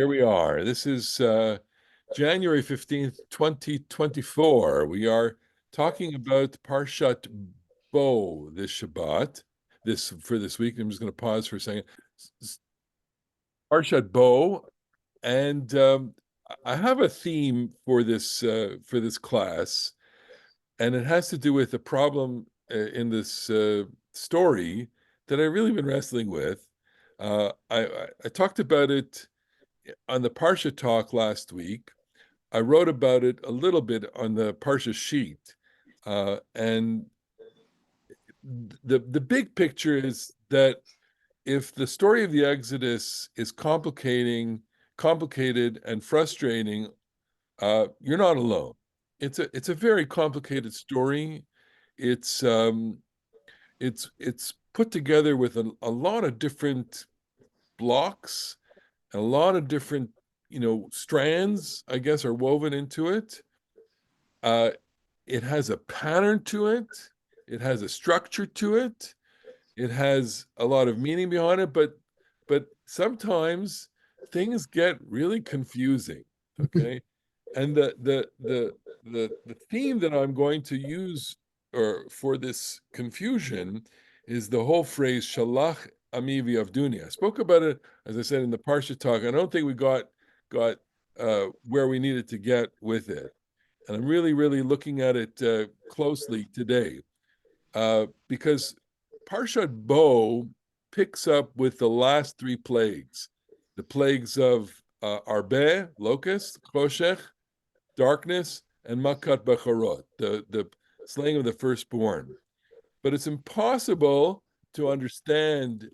Here we are. This is January 15th, 2024. We are talking about Parshat Bo this Shabbat, for this week. I'm just going to pause for a second. Parshat Bo, and I have a theme for this class, and it has to do with a problem in this story that I've really been wrestling with. I talked about it on the Parsha talk last week. I wrote about it a little bit on the Parsha sheet. And the big picture is that if the story of the Exodus is complicated and frustrating, you're not alone. It's a very complicated story. It's it's put together with a lot of different blocks, a lot of different strands, I guess, are woven into it. uh it has a pattern to it. It has a structure to it. It has a lot of meaning behind it, but sometimes things get really confusing. Okay. And the theme that I'm going to use or for this confusion is the whole phrase shalach ami v'avduni. I spoke about it, as I said, in the Parsha talk. I don't think we got where we needed to get with it, and I'm really looking at it closely today, because Parshat Bo picks up with the last three plagues, the plagues of Arbeh, locust, Choshech, darkness, and Makat Bacharot, the slaying of the firstborn. But it's impossible to understand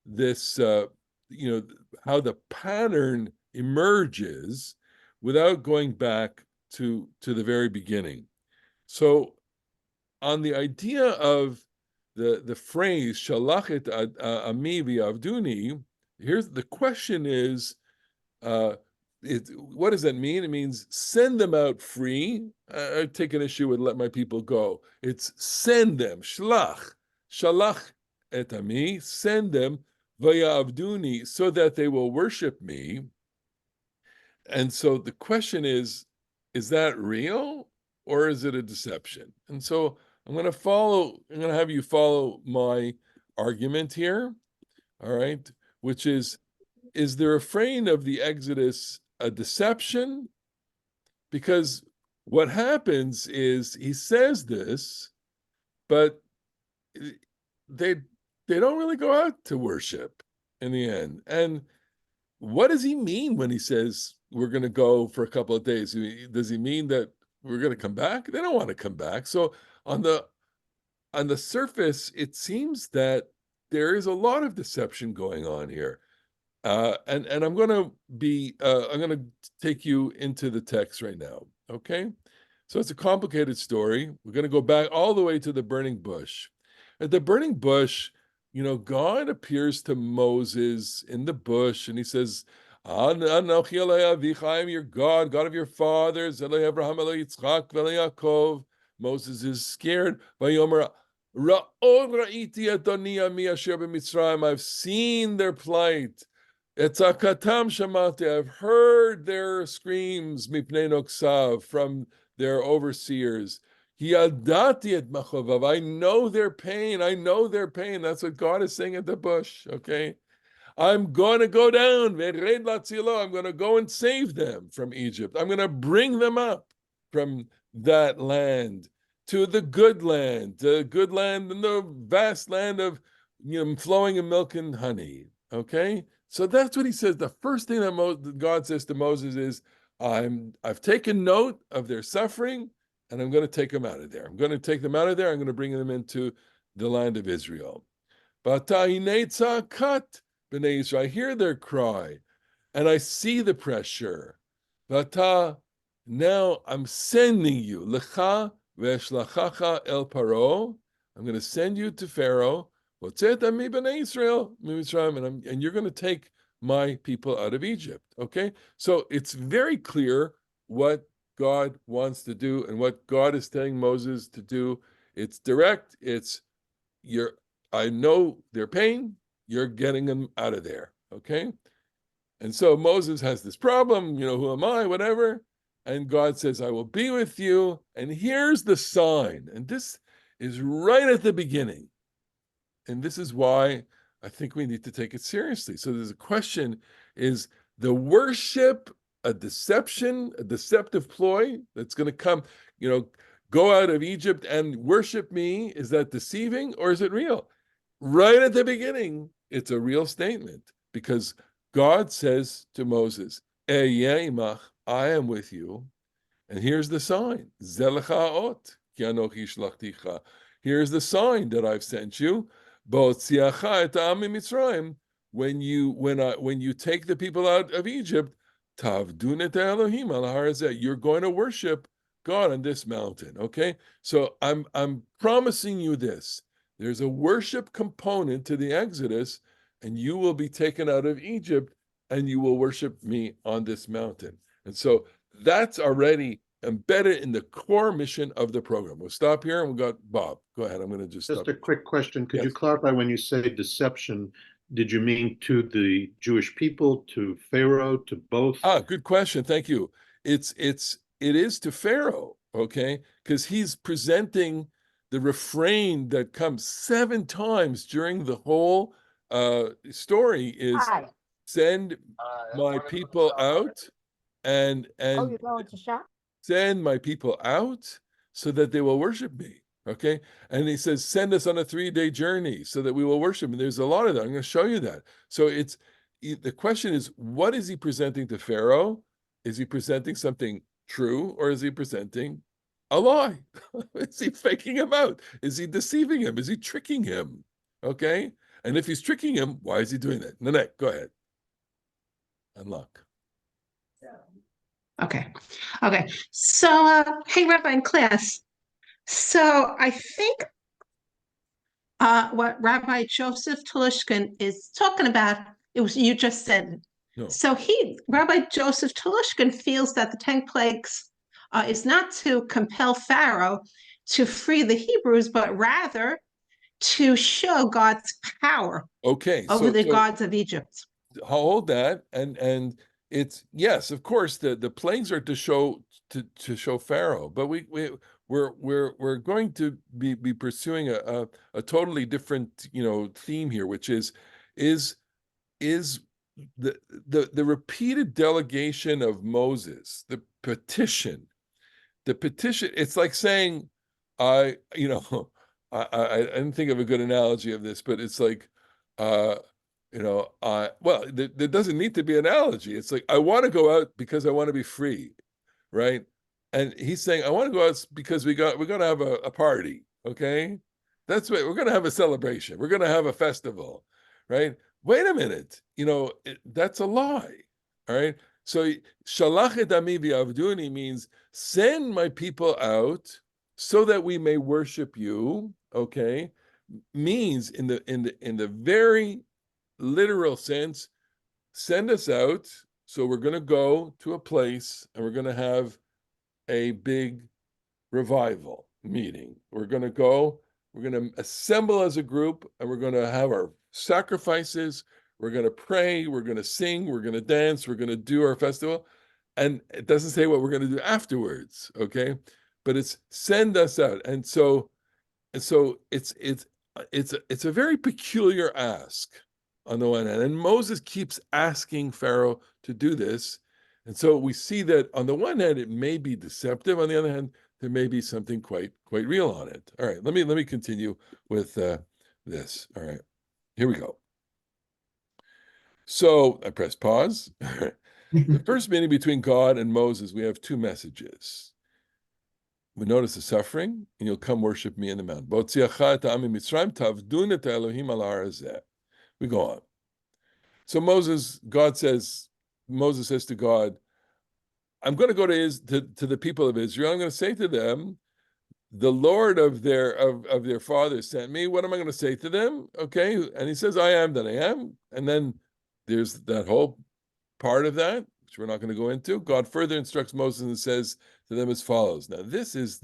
this, how the pattern emerges without going back to the very beginning. So, on the idea of the phrase "Shalachet ami v'avduni," here's the question: is what does that mean? It means send them out free. I take an issue with let my people go. It's send them, shalach et ami, send them v'yavduni, so that they will worship me. And so the question is that real or is it a deception? And so I'm going to have you follow my argument here, all right, which is the refrain of the Exodus a deception? Because what happens is he says this, but they don't really go out to worship in the end. And what does he mean when he says we're going to go for a couple of days? Does he mean that we're going to come back? They don't want to come back. So on the surface, it seems that there is a lot of deception going on here. And I'm going to take you into the text right now. Okay. So it's a complicated story. We're going to go back all the way to the burning bush. At the burning bush, God appears to Moses in the bush, and he says, Anochi Eloi avicha, I am your God, God of your fathers, Eloi Abraham, Eloi Yitzchak, Eloi Yaakov. Moses is scared. Vayomer Ra'od ra'iti adoni ami asher b'Mitzrayim. I've seen their plight. Etzakatam shamati. I've heard their screams, mipnei noksav, from their overseers. Yadati et machovav. I know their pain. I know their pain. That's what God is saying at the bush. Okay. I'm going to go down. I'm going to go and save them from Egypt. I'm going to bring them up from that land to the good land and the vast land of flowing in milk and honey. Okay. So that's what he says. The first thing that God says to Moses is, I've taken note of their suffering, and I'm going to take them out of there. I'm going to take them out of there. I'm going to bring them into the land of Israel. Kat b'nei Yisrael. I hear their cry, and I see the pressure. Vata, now I'm sending you. Lecha ve'eshlachacha el paro. I'm going to send you to Pharaoh. And you're going to take my people out of Egypt. Okay? So it's very clear what God wants to do and what God is telling Moses to do. It's direct. I know their pain. You're getting them out of there. Okay? And so Moses has this problem, who am I, whatever. And God says, I will be with you. And here's the sign. And this is right at the beginning. And this is why I think we need to take it seriously. So there's a question, is the worship a deception, a deceptive ploy that's going to come, go out of Egypt and worship me? Is that deceiving or is it real? Right at the beginning, it's a real statement because God says to Moses, I am with you. And here's the sign. Here's the sign that I've sent you. When you take the people out of Egypt, you're going to worship God on this mountain. Okay, so I'm promising you this. There's a worship component to the Exodus, and you will be taken out of Egypt, and you will worship me on this mountain. And so that's already embedded in the core mission of the program. We'll stop here and we've got Bob. Go ahead. I'm going to just stop. A quick question. Could Yes. you clarify when you say deception, did you mean to the Jewish people, to Pharaoh, to both? Good question. Thank you. It is to Pharaoh, okay? Because he's presenting the refrain that comes 7 times during the whole story is send my people out and you're going to shop? Send my people out so that they will worship me. Okay. And he says, send us on a 3-day journey so that we will worship. And there's a lot of that. I'm going to show you that. So the question is, what is he presenting to Pharaoh? Is he presenting something true or is he presenting a lie? Is he faking him out? Is he deceiving him? Is he tricking him? Okay. And if he's tricking him, why is he doing that? Nanette, go ahead. Unlock. Okay. So, hey, Rabbi in class. So I think what Rabbi Joseph Telushkin is talking about, you just said. No. So Rabbi Joseph Telushkin feels that the 10 plagues is not to compel Pharaoh to free the Hebrews, but rather to show God's power over the gods of Egypt. Hold that, and it's, yes, of course, the plagues are to show Pharaoh, but we're going to be pursuing a totally different theme here, which is the repeated delegation of Moses, the petition. It's like saying, I didn't think of a good analogy of this, but it's like, there doesn't need to be an analogy. It's like, I want to go out because I want to be free, right? And he's saying, I want to go out because we're going to have a party, okay? That's right. We're going to have a celebration. We're going to have a festival, right? Wait a minute. That's a lie, all right? So, shalach et ami v'avduni means send my people out so that we may worship you, okay? Means in the very literal sense, send us out. So we're going to go to a place and we're going to have a big revival meeting. We're going to assemble as a group and we're going to have our sacrifices. We're going to pray. We're going to sing. We're going to dance. We're going to do our festival. And it doesn't say what we're going to do afterwards. Okay. But it's send us out. And so it's a very peculiar ask on the one hand. And Moses keeps asking Pharaoh to do this. And so we see that on the one hand, it may be deceptive. On the other hand, there may be something quite real on it. All right, let me continue with this. All right, here we go. So I press pause. The first meeting between God and Moses, we have 2 messages. We notice the suffering, and you'll come worship me in the mountain. We go on. So Moses says to God, I'm going to go to the people of Israel. I'm going to say to them, the Lord of their fathers sent me. What am I going to say to them? Okay. And he says, I am that I am. And then there's that whole part of that, which we're not going to go into. God further instructs Moses and says to them as follows. Now, this is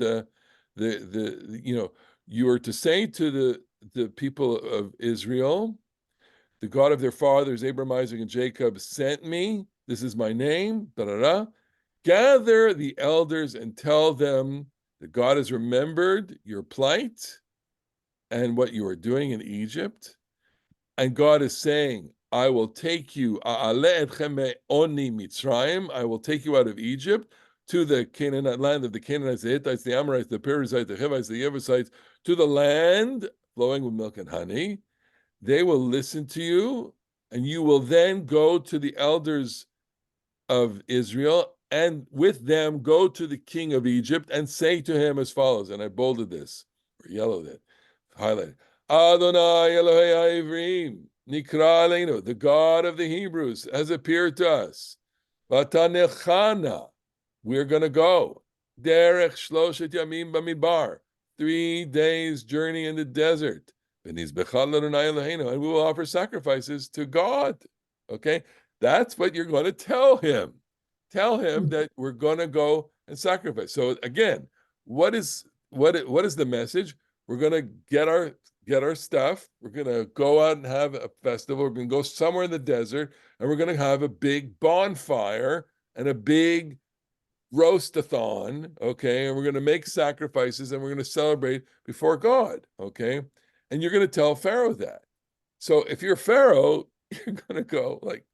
you are to say to the people of Israel, the God of their fathers, Abraham, Isaac, and Jacob, sent me. This is my name. Da, da, da. Gather the elders and tell them that God has remembered your plight and what you are doing in Egypt. And God is saying, I will take you, I will take you out of Egypt to the Canaanite land of the Canaanites, the Hittites, the Amorites, the Perizzites, the Hivites, the Jebusites, to the land flowing with milk and honey. They will listen to you, and you will then go to the elders of Israel, and with them go to the king of Egypt and say to him as follows, and I bolded this, or yellowed it, highlighted, Adonai Elohei Ivrim, Nikra Aleinu, the God of the Hebrews, has appeared to us. Vatanechana, we're going to go. Derech Shloshet Yamim Bamidbar, 3 days journey in the desert. And we will offer sacrifices to God. Okay, that's what you're going to tell him. Tell him that we're going to go and sacrifice. So again, what is the message? We're going to get our stuff. We're going to go out and have a festival. We're going to go somewhere in the desert, and we're going to have a big bonfire and a big roast-a-thon, okay? And we're going to make sacrifices, and we're going to celebrate before God, okay? And you're going to tell Pharaoh that. So if you're Pharaoh, you're going to go like,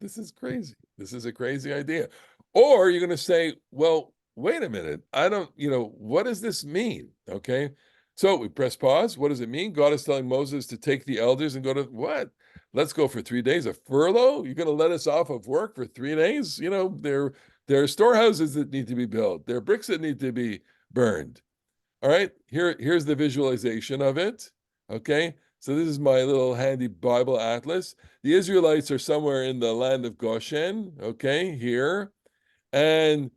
this is crazy. This is a crazy idea. Or you're going to say, well, wait a minute. I don't, what does this mean? Okay. So we press pause. What does it mean? God is telling Moses to take the elders and go to what? Let's go for 3 days. A furlough? You're going to let us off of work for 3 days? There are storehouses that need to be built. There are bricks that need to be burned. All right. Here's the visualization of it. Okay. So this is my little handy Bible atlas. The Israelites are somewhere in the land of Goshen, okay, here. And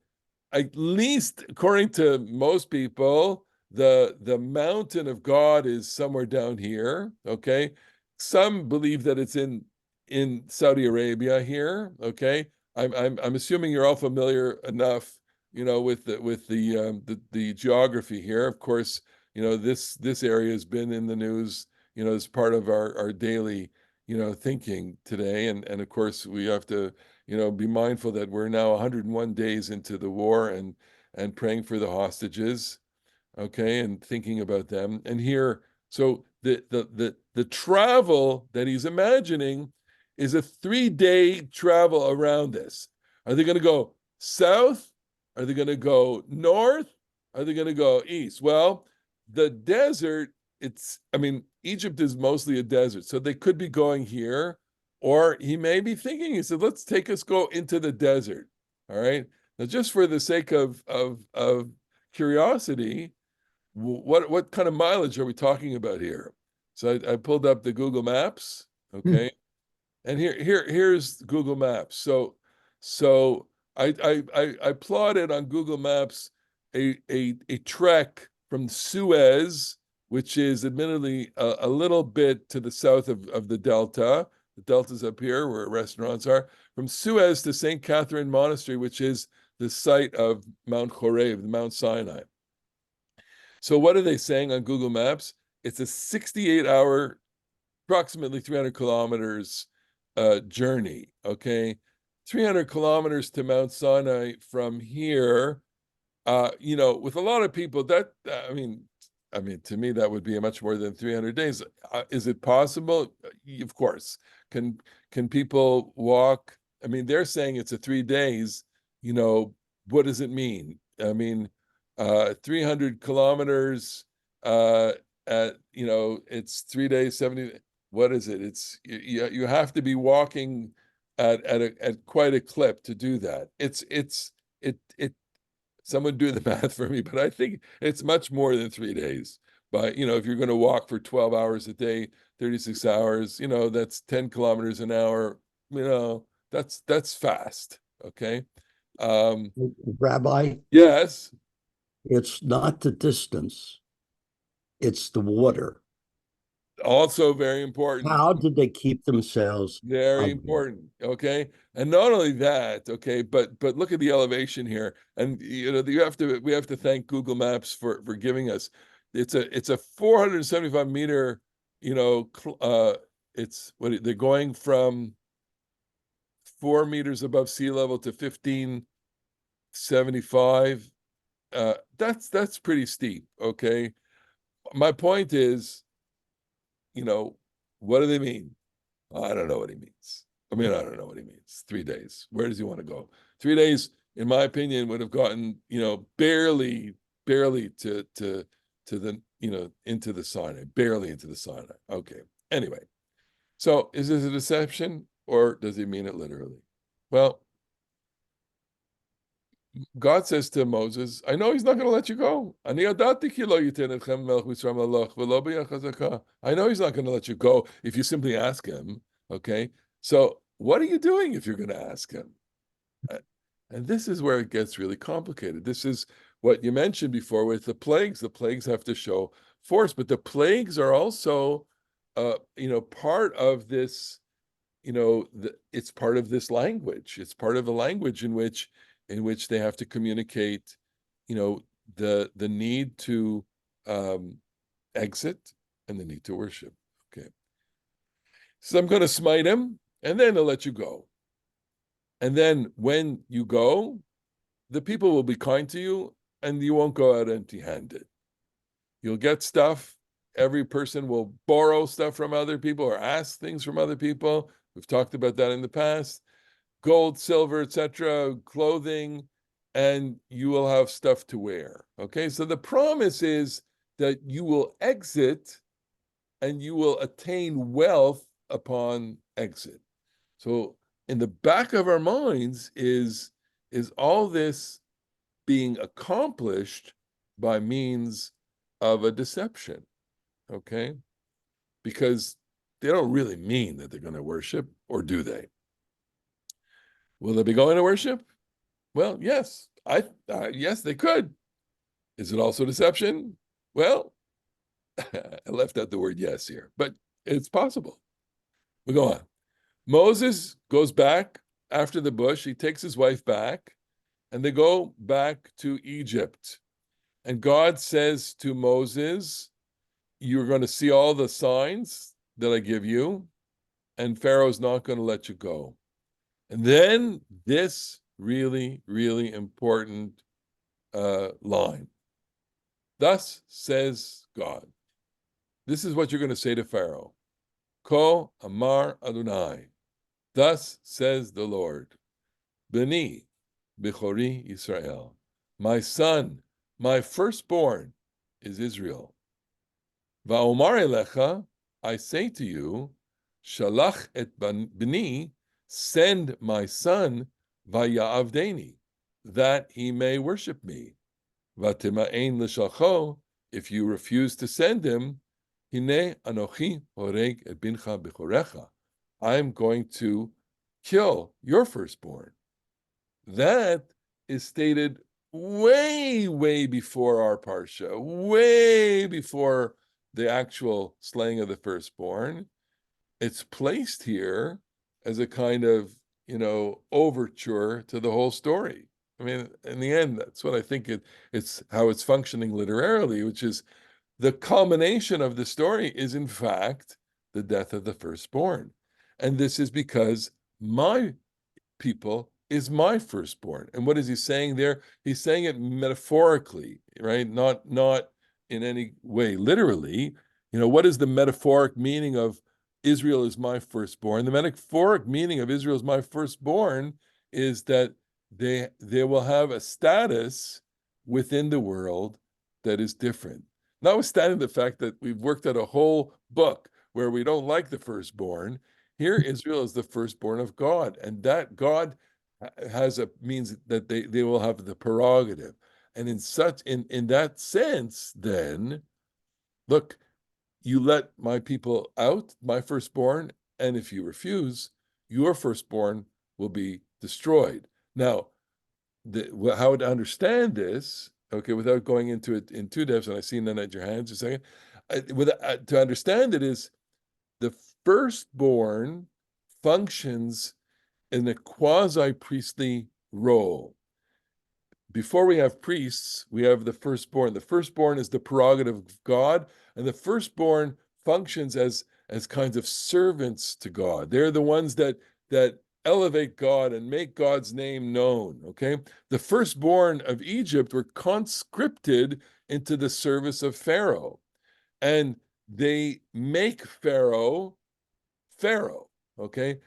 at least according to most people, the mountain of God is somewhere down here, okay? Some believe that it's in Saudi Arabia here, okay? I'm assuming you're all familiar enough, with the geography here. Of course, this area has been in the news, as part of our daily, thinking today. And of course, we have to, be mindful that we're now 101 days into the war and praying for the hostages, okay, and thinking about them. And here, so the travel that he's imagining is a 3-day travel around this. Are they going to go south? Are they going to go north? Are they going to go east? Well, the desert, Egypt is mostly a desert, so they could be going here, or he may be thinking, he said, let's go into the desert. All right. Now, just for the sake of curiosity, what kind of mileage are we talking about here? So I pulled up the Google Maps, okay, and here's Google Maps. So I plotted on Google Maps a trek from Suez, which is admittedly a little bit to the south of the Delta. The Delta's up here where restaurants are. From Suez to St. Catherine Monastery, which is the site of Mount Horeb, Mount Sinai. So what are they saying on Google Maps? It's a 68-hour, approximately 300 kilometers journey, okay? 300 kilometers to Mount Sinai from here, with a lot of people, that, to me, that would be a much more than 300 days. Is it possible? Of course. Can people walk? They're saying it's a 3 days, what does it mean? 300 kilometers, it's 3 days, 70, what is it? It's, you have to be walking at quite a clip to do that. Someone do the math for me, but I think it's much more than 3 days. But, if you're going to walk for 12 hours a day, 36 hours, that's 10 kilometers an hour, that's fast. Okay. Rabbi, Yes. it's not the distance, it's the water. Also very important. How did they keep themselves? Very important. Okay. And not only that, okay, but look at the elevation here. And we have to thank Google Maps for giving us, it's a 475 meter, it's what they're going from 4 meters above sea level to 1575. That's pretty steep. Okay. My point is, what do they mean? I don't know what he means. I don't know what he means. 3 days. Where does he want to go? 3 days, in my opinion, would have gotten, barely to the, into the Sinai, barely into the Sinai. Okay. Anyway, so is this a deception or does he mean it literally? Well, God says to Moses, I know he's not going to let you go. I know he's not going to let you go if you simply ask him. Okay. So what are you doing if you're going to ask him? And this is where it gets really complicated. This is what you mentioned before with the plagues. The plagues have to show force, but the plagues are also, part of this, it's part of this language. It's part of the language in which they have to communicate, the need to exit and the need to worship. Okay. So I'm going to smite him and then I'll let you go. And then when you go, the people will be kind to you and you won't go out empty-handed. You'll get stuff. Every person will borrow stuff from other people or ask things from other people. We've talked about that in the past. Gold, silver, etc., clothing, and you will have stuff to wear. Okay, so the promise is that you will exit and you will attain wealth upon exit. So in the back of our minds is all this being accomplished by means of a deception, okay? Because they don't really mean that they're going to worship, or do they? Will they be going to worship? Well, yes. Yes, they could. Is it also deception? Well, I left out the word yes here, but it's possible. We go on. Moses goes back after the bush. He takes his wife back, and they go back to Egypt. And God says to Moses, you're going to see all the signs that I give you, and Pharaoh's not going to let you go. And then this really, really important line. Thus says God. This is what you're going to say to Pharaoh. Ko amar Adonai. Thus says the Lord. Beni, Bechori Israel. My son, my firstborn is Israel. Va'omar elecha, I say to you, Shalach et bani, send my son, vayavdeni, that he may worship me. Vatima'ein l'shalcho, if you refuse to send him, hine anochi horeg et bincha bechorecha, I'm going to kill your firstborn. That is stated way, way before our parsha, way before the actual slaying of the firstborn. It's placed here as a kind of, overture to the whole story. In the end, that's what I think it's how it's functioning literarily, which is the culmination of the story is, in fact, the death of the firstborn. And this is because my people is my firstborn. And what is he saying there? He's saying it metaphorically, right? Not in any way literally. What is the metaphoric meaning of Israel is my firstborn? The metaphoric meaning of Israel is my firstborn is that they will have a status within the world that is different. Notwithstanding the fact that we've worked out a whole book where we don't like the firstborn, here Israel is the firstborn of God, and that God means that they will have the prerogative. And in that sense, then, look, you let my people out, my firstborn, and if you refuse, your firstborn will be destroyed. Now, how to understand this, okay, without going into it in too depth, and I see none at your hands a second, to understand it is the firstborn functions in a quasi-priestly role. Before we have priests, we have the firstborn. The firstborn is the prerogative of God, and the firstborn functions as as kinds of servants to God. They're the ones that elevate God and make God's name known. Okay, the firstborn of Egypt were conscripted into the service of Pharaoh, and they make Pharaoh Pharaoh. Okay,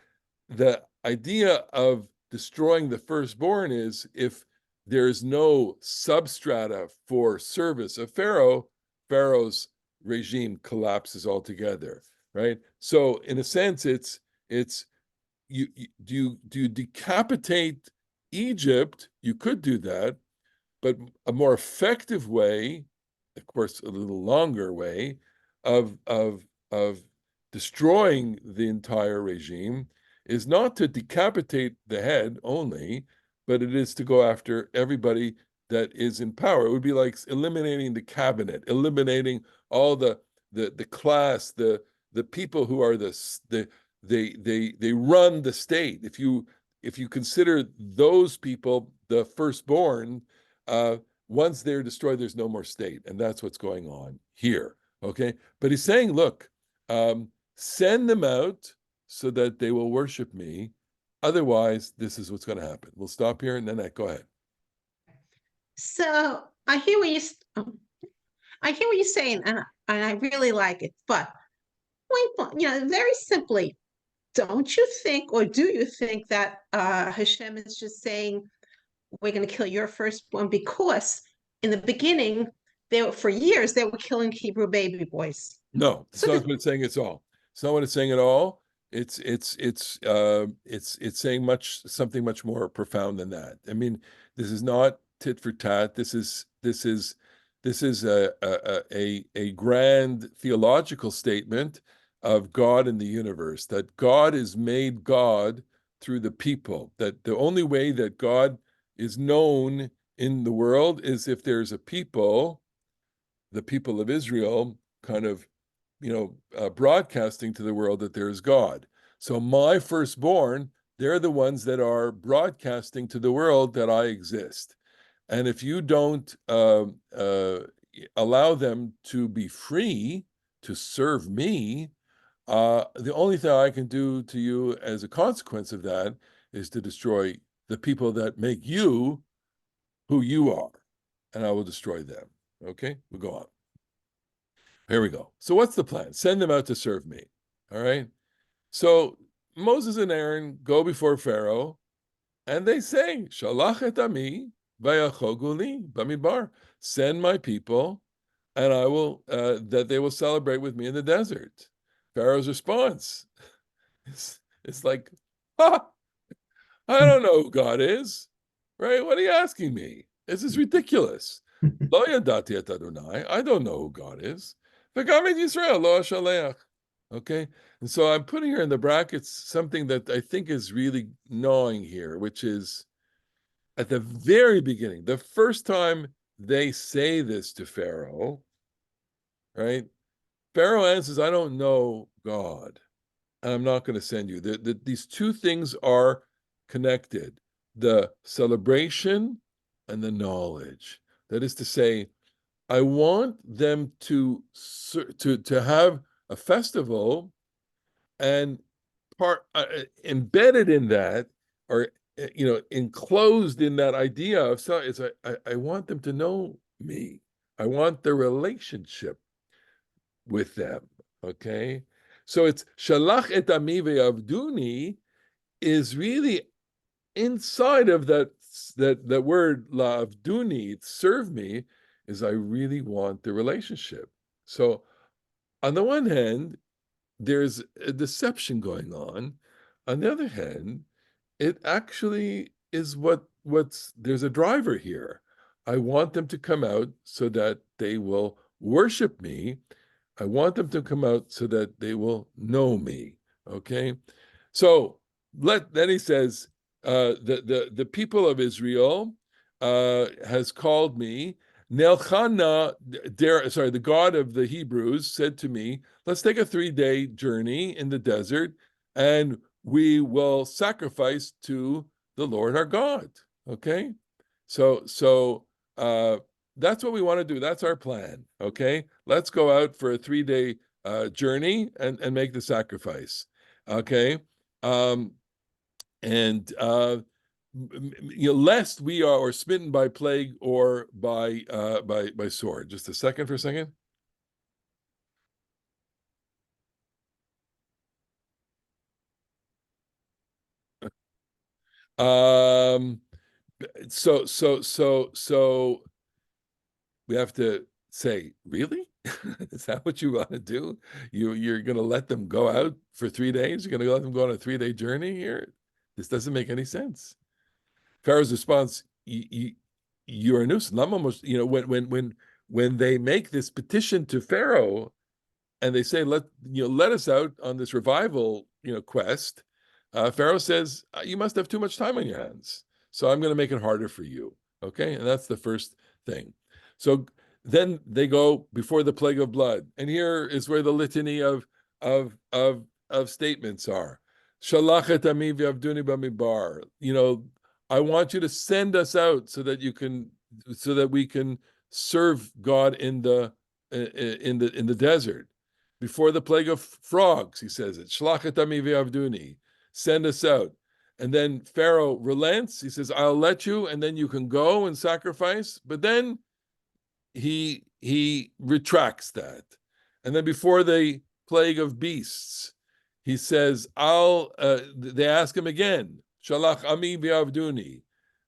the idea of destroying the firstborn is if there's no substrata for service of Pharaoh, Pharaoh's regime collapses altogether, right? So in a sense, it's you do you decapitate Egypt? You could do that, but a more effective way, of course, a little longer way of destroying the entire regime is not to decapitate the head only, but it is to go after everybody that is in power. It would be like eliminating the cabinet, eliminating all the class, the people who are they run the state. If you consider those people the firstborn, once they're destroyed, there's no more state, and that's what's going on here. Okay, but he's saying, look, send them out so that they will worship me. Otherwise, this is what's going to happen. We'll stop here, and then go ahead. So I hear what you're saying, and I really like it. But very simply, don't you think, or do you think that Hashem is just saying, we're going to kill your firstborn? Because in the beginning, for years, they were killing Hebrew baby boys. No, it's not what it's saying at all. It's not what it's saying at all. It's saying something much more profound than that. I mean, this is not tit for tat. This is a grand theological statement of God in the universe, that God is made God through the people, that the only way that God is known in the world is if there's a people, the people of Israel, kind of, broadcasting to the world that there is God. So my firstborn, they're the ones that are broadcasting to the world that I exist. And if you don't allow them to be free to serve me, the only thing I can do to you as a consequence of that is to destroy the people that make you who you are, and I will destroy them. Okay, we'll go on. Here we go. So what's the plan? Send them out to serve me. All right. So Moses and Aaron go before Pharaoh, and they say, Shalach et ami vayachoguli bamidbar. Send my people, and I will that they will celebrate with me in the desert. Pharaoh's response it's like, ha! I don't know who God is, right? What are you asking me? This is ridiculous. Lo yadati et Adonai. I don't know who God is. V'gam et Yisrael lo shaleach. Okay, and so I'm putting here in the brackets something that I think is really gnawing here, which is at the very beginning, the first time they say this to Pharaoh, right? Pharaoh answers, I don't know God, and I'm not going to send you. These two things are connected, the celebration and the knowledge. That is to say, I want them to have a festival, and embedded in that, or enclosed in that idea of I want them to know me. I want the relationship with them. Okay, so it's shalach et ami ve'avduni is really inside of that word la'avduni, serve me, is I really want the relationship. So on the one hand, there's a deception going on. On the other hand, it actually is there's a driver here. I want them to come out so that they will worship me. I want them to come out so that they will know me. Okay, so then he says, the people of Israel has called me. Nelchana, the God of the Hebrews, said to me, let's take a 3-day journey in the desert, and we will sacrifice to the Lord our God. Okay? So that's what we want to do. That's our plan. Okay? Let's go out for a 3-day journey and make the sacrifice. Okay, and lest we are or smitten by plague or by sword. Just a second for a second. So we have to say, really? Is that what you want to do? You're going to let them go out for 3 days? You're going to let them go on a 3-day journey here? This doesn't make any sense. Pharaoh's response, you're a nuisance. When they make this petition to Pharaoh and they say, let us out on this revival, quest, Pharaoh says, you must have too much time on your hands. So I'm going to make it harder for you. Okay. And that's the first thing. So then they go before the plague of blood. And here is where the litany of statements are. Shalachet ami v'avduni b'midbar. I want you to send us out so that we can serve God in the desert. Before the plague of frogs, he says it. Shalachet ami v'avduni. Send us out. And then Pharaoh relents. He says, I'll let you, and then you can go and sacrifice. But then he retracts that. And then before the plague of beasts, he says, they ask him again, Shalach ami v'avduni.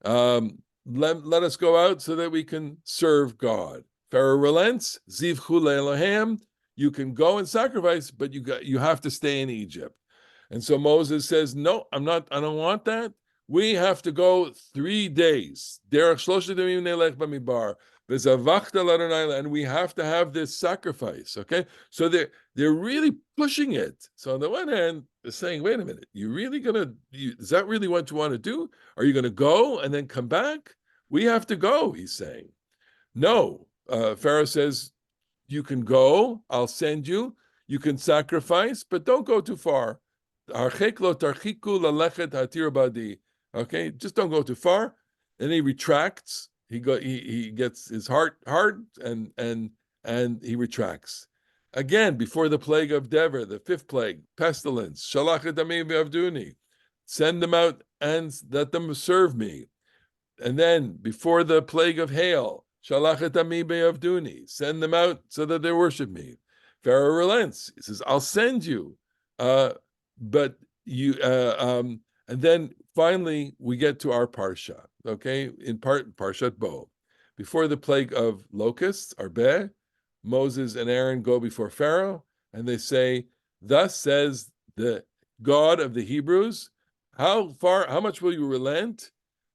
Let us go out so that we can serve God. Pharaoh relents, Zivchu le'Elohem. You can go and sacrifice, but you have to stay in Egypt. And so Moses says, no, I don't want that. We have to go 3 days. And we have to have this sacrifice. Okay. So they're really pushing it. So on the one hand, they're saying, wait a minute, is that really what you want to do? Are you going to go and then come back? We have to go, he's saying. No. Pharaoh says, you can go, I'll send you. You can sacrifice, but don't go too far. Okay, just don't go too far. And he retracts. He gets his heart hard and he retracts. Again, before the plague of Dever, the 5th plague, pestilence, shalachet ami v'avduni, send them out and let them serve me. And then before the plague of hail, shalachet ami v'avduni, send them out so that they worship me. Pharaoh relents. He says, I'll send you. But and then finally we get to our parsha, okay, in Parashat Bo. Before the plague of locusts, Arbeh, Moses and Aaron go before Pharaoh, and they say, thus says the God of the Hebrews, how much will you relent?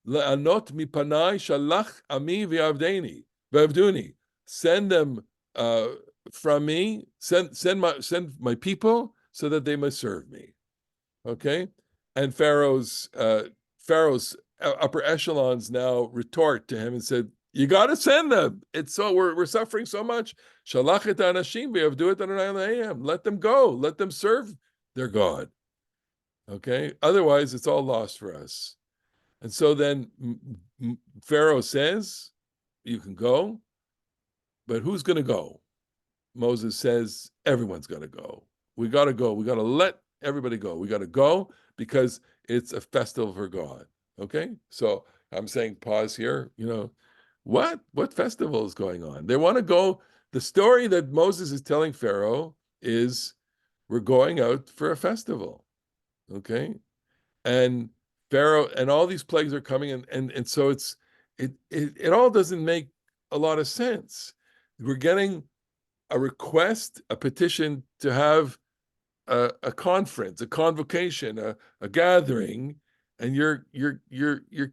Le'anot mipanai shalach ami v'avduni. Send them from me, send my people, so that they must serve me. Okay, and Pharaoh's upper echelons now retort to him and said, "You got to send them. It's so we're suffering so much. Shalachet anashim v'avdu et Adonai Elohim. Let them go. Let them serve their God. Okay, otherwise it's all lost for us." And so then Pharaoh says, "You can go, but who's going to go?" Moses says, everyone's got to go. We got to go. We got to let everybody go. We got to go because it's a festival for God. Okay? So I'm saying pause here. What festival is going on? They want to go. The story that Moses is telling Pharaoh is we're going out for a festival. Okay? And Pharaoh and all these plagues are coming and so it all doesn't make a lot of sense. We're getting a request, a petition to have a conference, a convocation, a gathering, and you're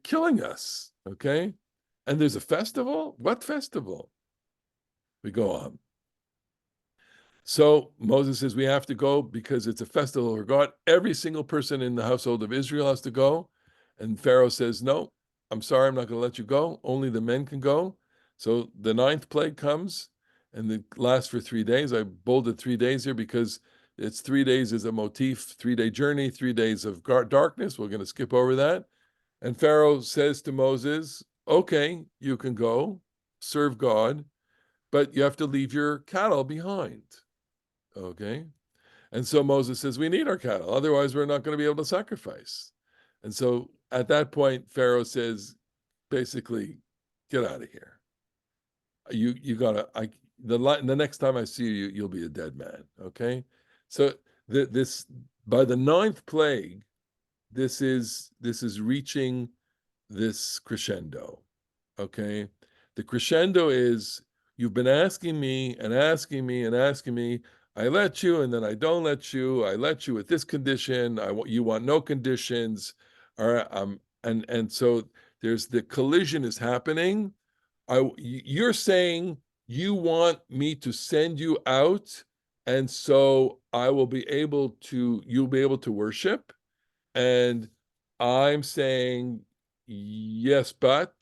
killing us, okay? And there's a festival? What festival? We go on. So Moses says we have to go because it's a festival for God. Every single person in the household of Israel has to go. And Pharaoh says, no, I'm sorry, I'm not going to let you go. Only the men can go. So the 9th plague comes. And it lasts for 3 days. I bolded 3 days here because it's 3 days as a motif, 3-day journey, 3 days of darkness. We're going to skip over that. And Pharaoh says to Moses, okay, you can go serve God, but you have to leave your cattle behind. Okay. And so Moses says, we need our cattle, otherwise we're not going to be able to sacrifice. And so at that point, Pharaoh says, basically, get out of here. You gotta, the next time I see you, you'll be a dead man. Okay. So this, by the ninth plague, this is reaching this crescendo. Okay. The crescendo is, you've been asking me and asking me and asking me. I let you, and then I don't let you. I let you with this condition. You want no conditions. All right. And so there's the collision is happening. You're saying you want me to send you out, and so you'll be able to worship. And I'm saying yes, but,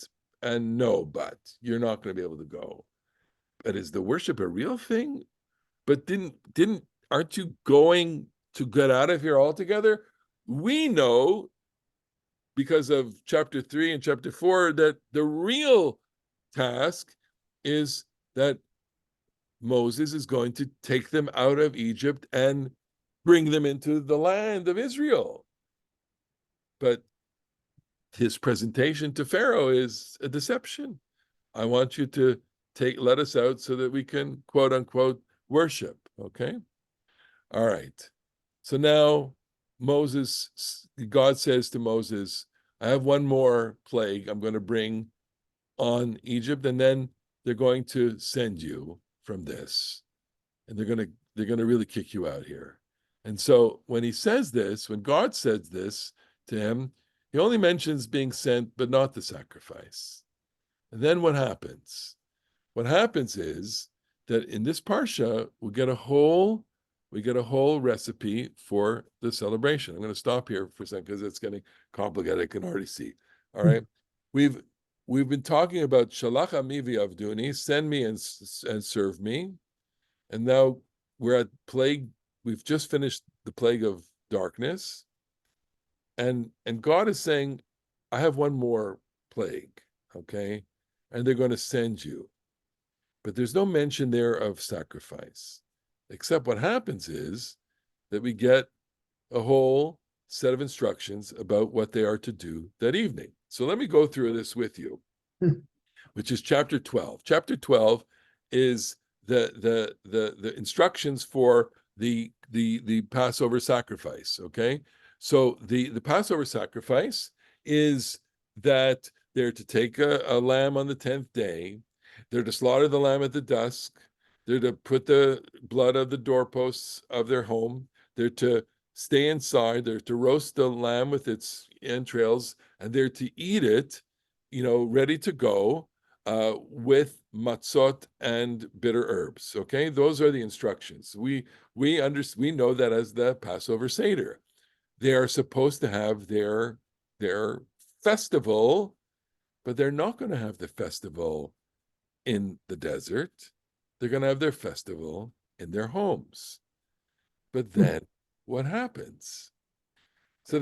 and no, but you're not going to be able to go. But is the worship a real thing? But aren't you going to get out of here altogether? We know, because of chapter 3 and chapter 4, that the real task is that Moses is going to take them out of Egypt and bring them into the land of Israel. But his presentation to Pharaoh is a deception. I want you to let us out so that we can, quote unquote, worship. Okay. All right. So now God says to Moses, I have one more plague I'm going to bring on Egypt, and then they're going to send you from this, and they're going to really kick you out here. And so when he says this, when God says this to him, he only mentions being sent, but not the sacrifice. And then what happens? What happens is that in this parsha, we get a whole recipe for the celebration. I'm going to stop here for a second because it's getting complicated. I can already see. All right. We've been talking about Shalach ami v'avduni, send me and serve me. And now we're at plague. We've just finished the plague of darkness. And God is saying, I have one more plague, okay? And they're going to send you. But there's no mention there of sacrifice, except what happens is that we get a whole set of instructions about what they are to do that evening. So let me go through this with you, which is chapter 12. Chapter 12 is the instructions for the Passover sacrifice, okay? So the Passover sacrifice is that they're to take a lamb on the 10th day. They're to slaughter the lamb at the dusk. They're to put the blood of the doorposts of their home. They're to stay inside. They're to roast the lamb with its entrails, and they're to eat it, ready to go, with matzot and bitter herbs. Okay, those are the instructions. We know that as the Passover Seder. They are supposed to have their festival, but they're not going to have the festival in the desert. They're going to have their festival in their homes. But then what happens? So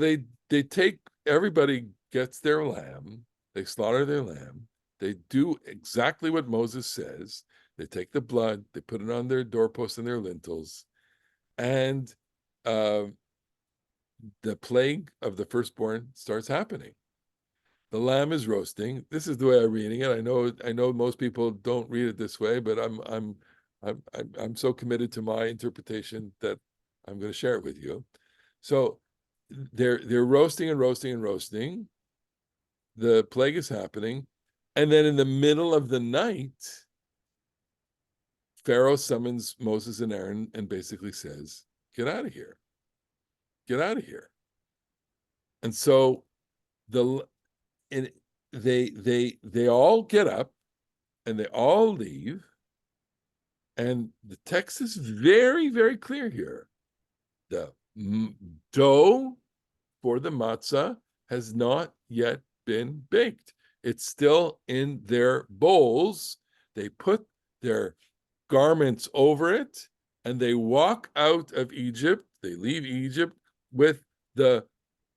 everybody gets their lamb, they slaughter their lamb, they do exactly what Moses says. They take the blood, they put it on their doorposts and their lintels, and the plague of the firstborn starts happening. The lamb is roasting. This is the way I'm reading it. I know most people don't read it this way, but I'm so committed to my interpretation that I'm going to share it with you. So they're roasting and roasting and roasting. The plague is happening, and then in the middle of the night, Pharaoh summons Moses and Aaron and basically says, "Get out of here! Get out of here!" And so they all get up and they all leave, and the text is very, very clear here. The dough for the matzah has not yet been baked. It's still in their bowls. They put their garments over it, and they walk out of Egypt. They leave Egypt with the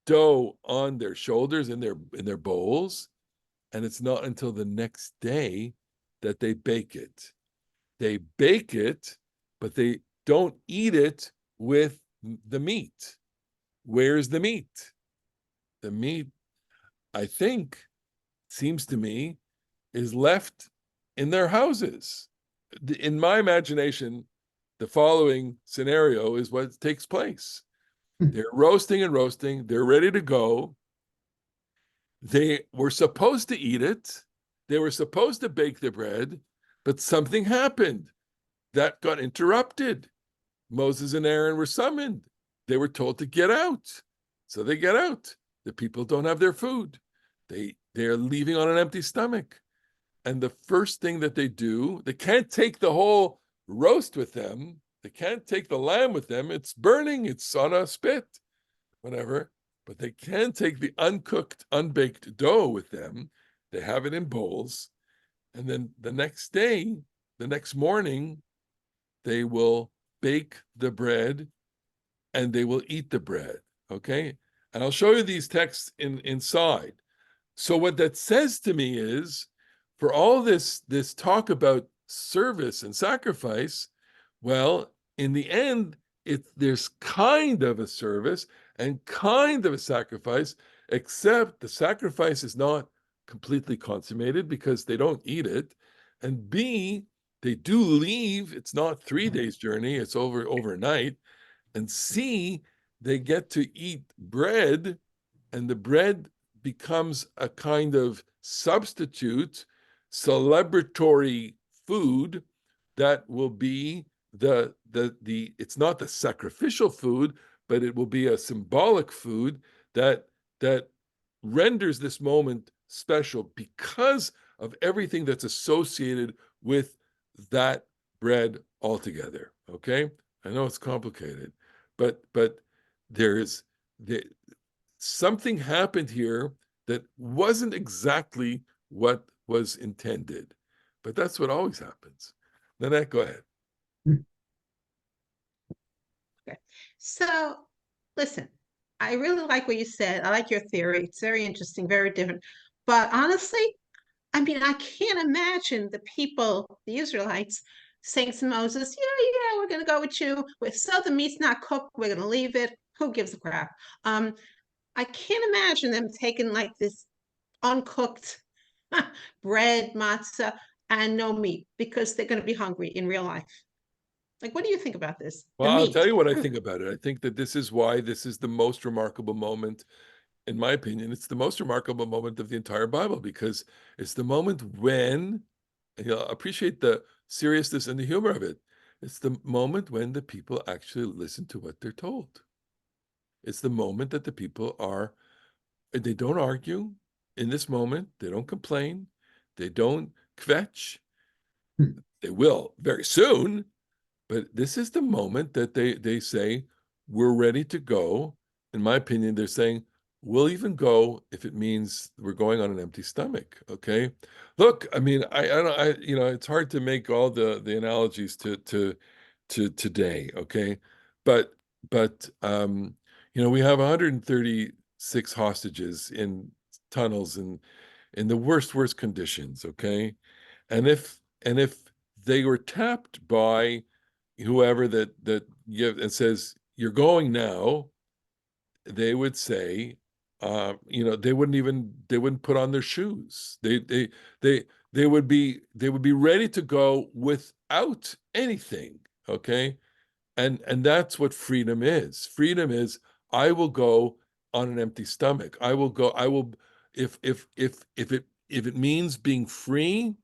dough on their shoulders in their bowls, and it's not until the next day that they bake it. They bake it, but they don't eat it with the meat. Where's the meat? The meat, I think, seems to me, is left in their houses. In my imagination, the following scenario is what takes place. They're roasting and roasting. They're ready to go. They were supposed to eat it. They were supposed to bake the bread, but something happened that got interrupted. Moses and Aaron were summoned. They were told to get out. So they get out. The people don't have their food. They're leaving on an empty stomach. And the first thing that they do, they can't take the whole roast with them. They can't take the lamb with them. It's burning. It's on a spit, whatever. But they can take the uncooked, unbaked dough with them. They have it in bowls. And then the next day, the next morning, they will bake the bread and they will eat the bread. Okay? And I'll show you these texts inside. So what that says to me is, for all this talk about service and sacrifice, well, in the end, there's kind of a service and kind of a sacrifice, except the sacrifice is not completely consummated because they don't eat it. And B, they do leave. It's not 3 days journey, it's overnight. And C, they get to eat bread, and the bread becomes a kind of substitute celebratory food that will be it's not the sacrificial food, but it will be a symbolic food that renders this moment special because of everything that's associated with that bread altogether. Okay, I know it's complicated, but something happened here that wasn't exactly what was intended, but that's what always happens. Nanette, go ahead. Okay. So, listen, I really like what you said. I like your theory. It's very interesting, very different. But honestly, I mean, I can't imagine the people, the Israelites, saying to Moses, yeah, we're going to go with you. So the meat's not cooked. We're going to leave it. Who gives a crap? I can't imagine them taking like this uncooked bread, matzah, and no meat because they're going to be hungry in real life. Like, what do you think about this? Well, I'll tell you what I think about it. I think that this is why this is the most remarkable moment, in my opinion. It's the most remarkable moment of the entire Bible because it's the moment when, and you'll appreciate the seriousness and the humor of it, it's the moment when the people actually listen to what they're told. It's the moment that the people they don't argue in this moment. They don't complain. They don't kvetch. They will very soon. But this is the moment that they say, we're ready to go. In my opinion, they're saying, we'll even go if it means we're going on an empty stomach. Okay. Look, I mean, it's hard to make all the analogies to today. Okay. But we have 136 hostages in tunnels and in the worst conditions. Okay. And if they were tapped by whoever that give and says you're going now, they would say, they wouldn't put on their shoes. They would be ready to go without anything. Okay, and that's what freedom is. Freedom is, I will go on an empty stomach. I will if it means being free.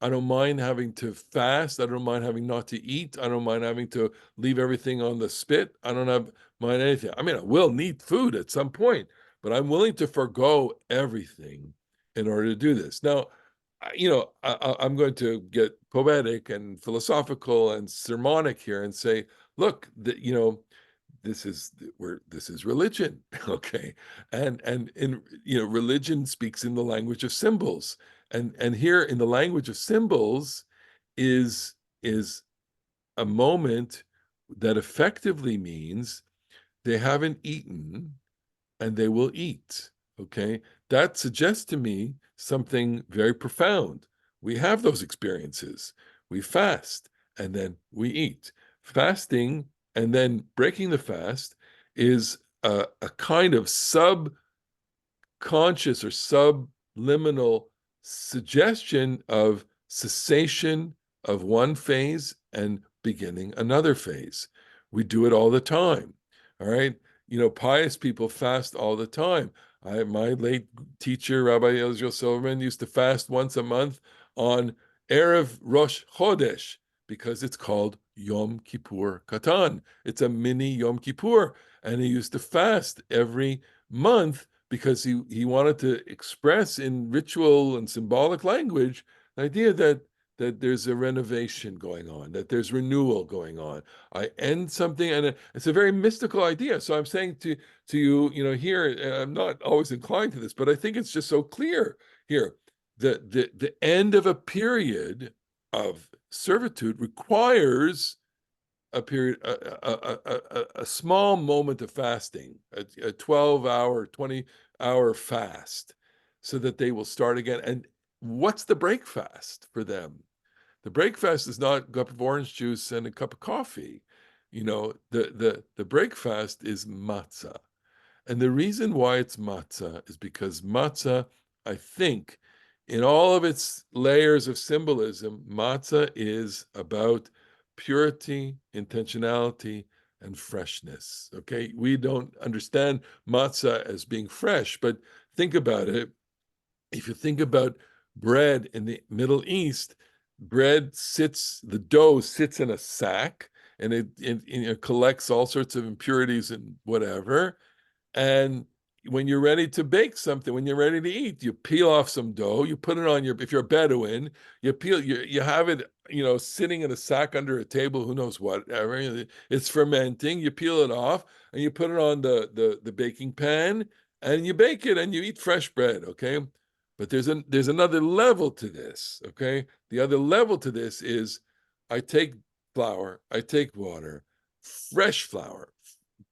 I don't mind having to fast. I don't mind having not to eat. I don't mind having to leave everything on the spit. I don't mind anything. I mean, I will need food at some point, but I'm willing to forego everything in order to do this. Now, I'm going to get poetic and philosophical and sermonic here and say, look, this is religion, okay, and in religion speaks in the language of symbols. And here in the language of symbols is a moment that effectively means they haven't eaten and they will eat. Okay, that suggests to me something very profound. We have those experiences. We fast and then we eat. fasting and then breaking the fast is a kind of subconscious or subliminal suggestion of cessation of one phase and beginning another phase. We do it all the time. All right. Pious people fast all the time. My late teacher, Rabbi Eliezer Silverman, used to fast once a month on Erev Rosh Chodesh because it's called Yom Kippur Katan. It's a mini Yom Kippur. And he used to fast every month because he wanted to express in ritual and symbolic language the idea that there's a renovation going on, that there's renewal going on. I end something, and it's a very mystical idea. So I'm saying to you, here, I'm not always inclined to this, but I think it's just so clear here. The end of a period of servitude requires a period, a small moment of fasting, a 12-hour, 20-hour fast, so that they will start again. And what's the break fast for them? The break fast is not a cup of orange juice and a cup of coffee. The break fast is matzah. And the reason why it's matzah is because matzah, I think, in all of its layers of symbolism, matzah is about purity, intentionality, and freshness. Okay, we don't understand matzah as being fresh, but think about it. If you think about bread in the Middle East, the dough sits in a sack, and it collects all sorts of impurities and whatever. And when you're ready to bake something, when you're ready to eat, you peel off some dough, you put it on if you're a Bedouin, you have it, sitting in a sack under a table, who knows whatever. It's fermenting, you peel it off, and you put it on the baking pan, and you bake it, and you eat fresh bread, okay? But there's another level to this, okay? The other level to this is I take flour, I take water, fresh flour,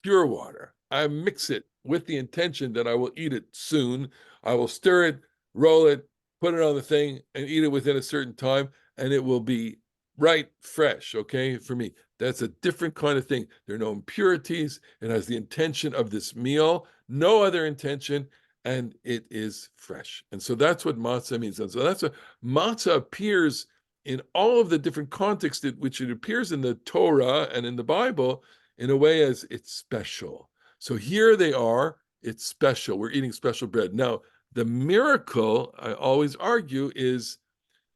pure water. I mix it with the intention that I will eat it soon. I will stir it, roll it, put it on the thing, and eat it within a certain time, and it will be right fresh, okay, for me. That's a different kind of thing. There are no impurities. It has the intention of this meal, no other intention, and it is fresh. And so that's what matzah means. And so that's what matzah appears in all of the different contexts in which it appears in the Torah and in the Bible in a way as it's special. So here they are, it's special. We're eating special bread. Now, the miracle, I always argue, is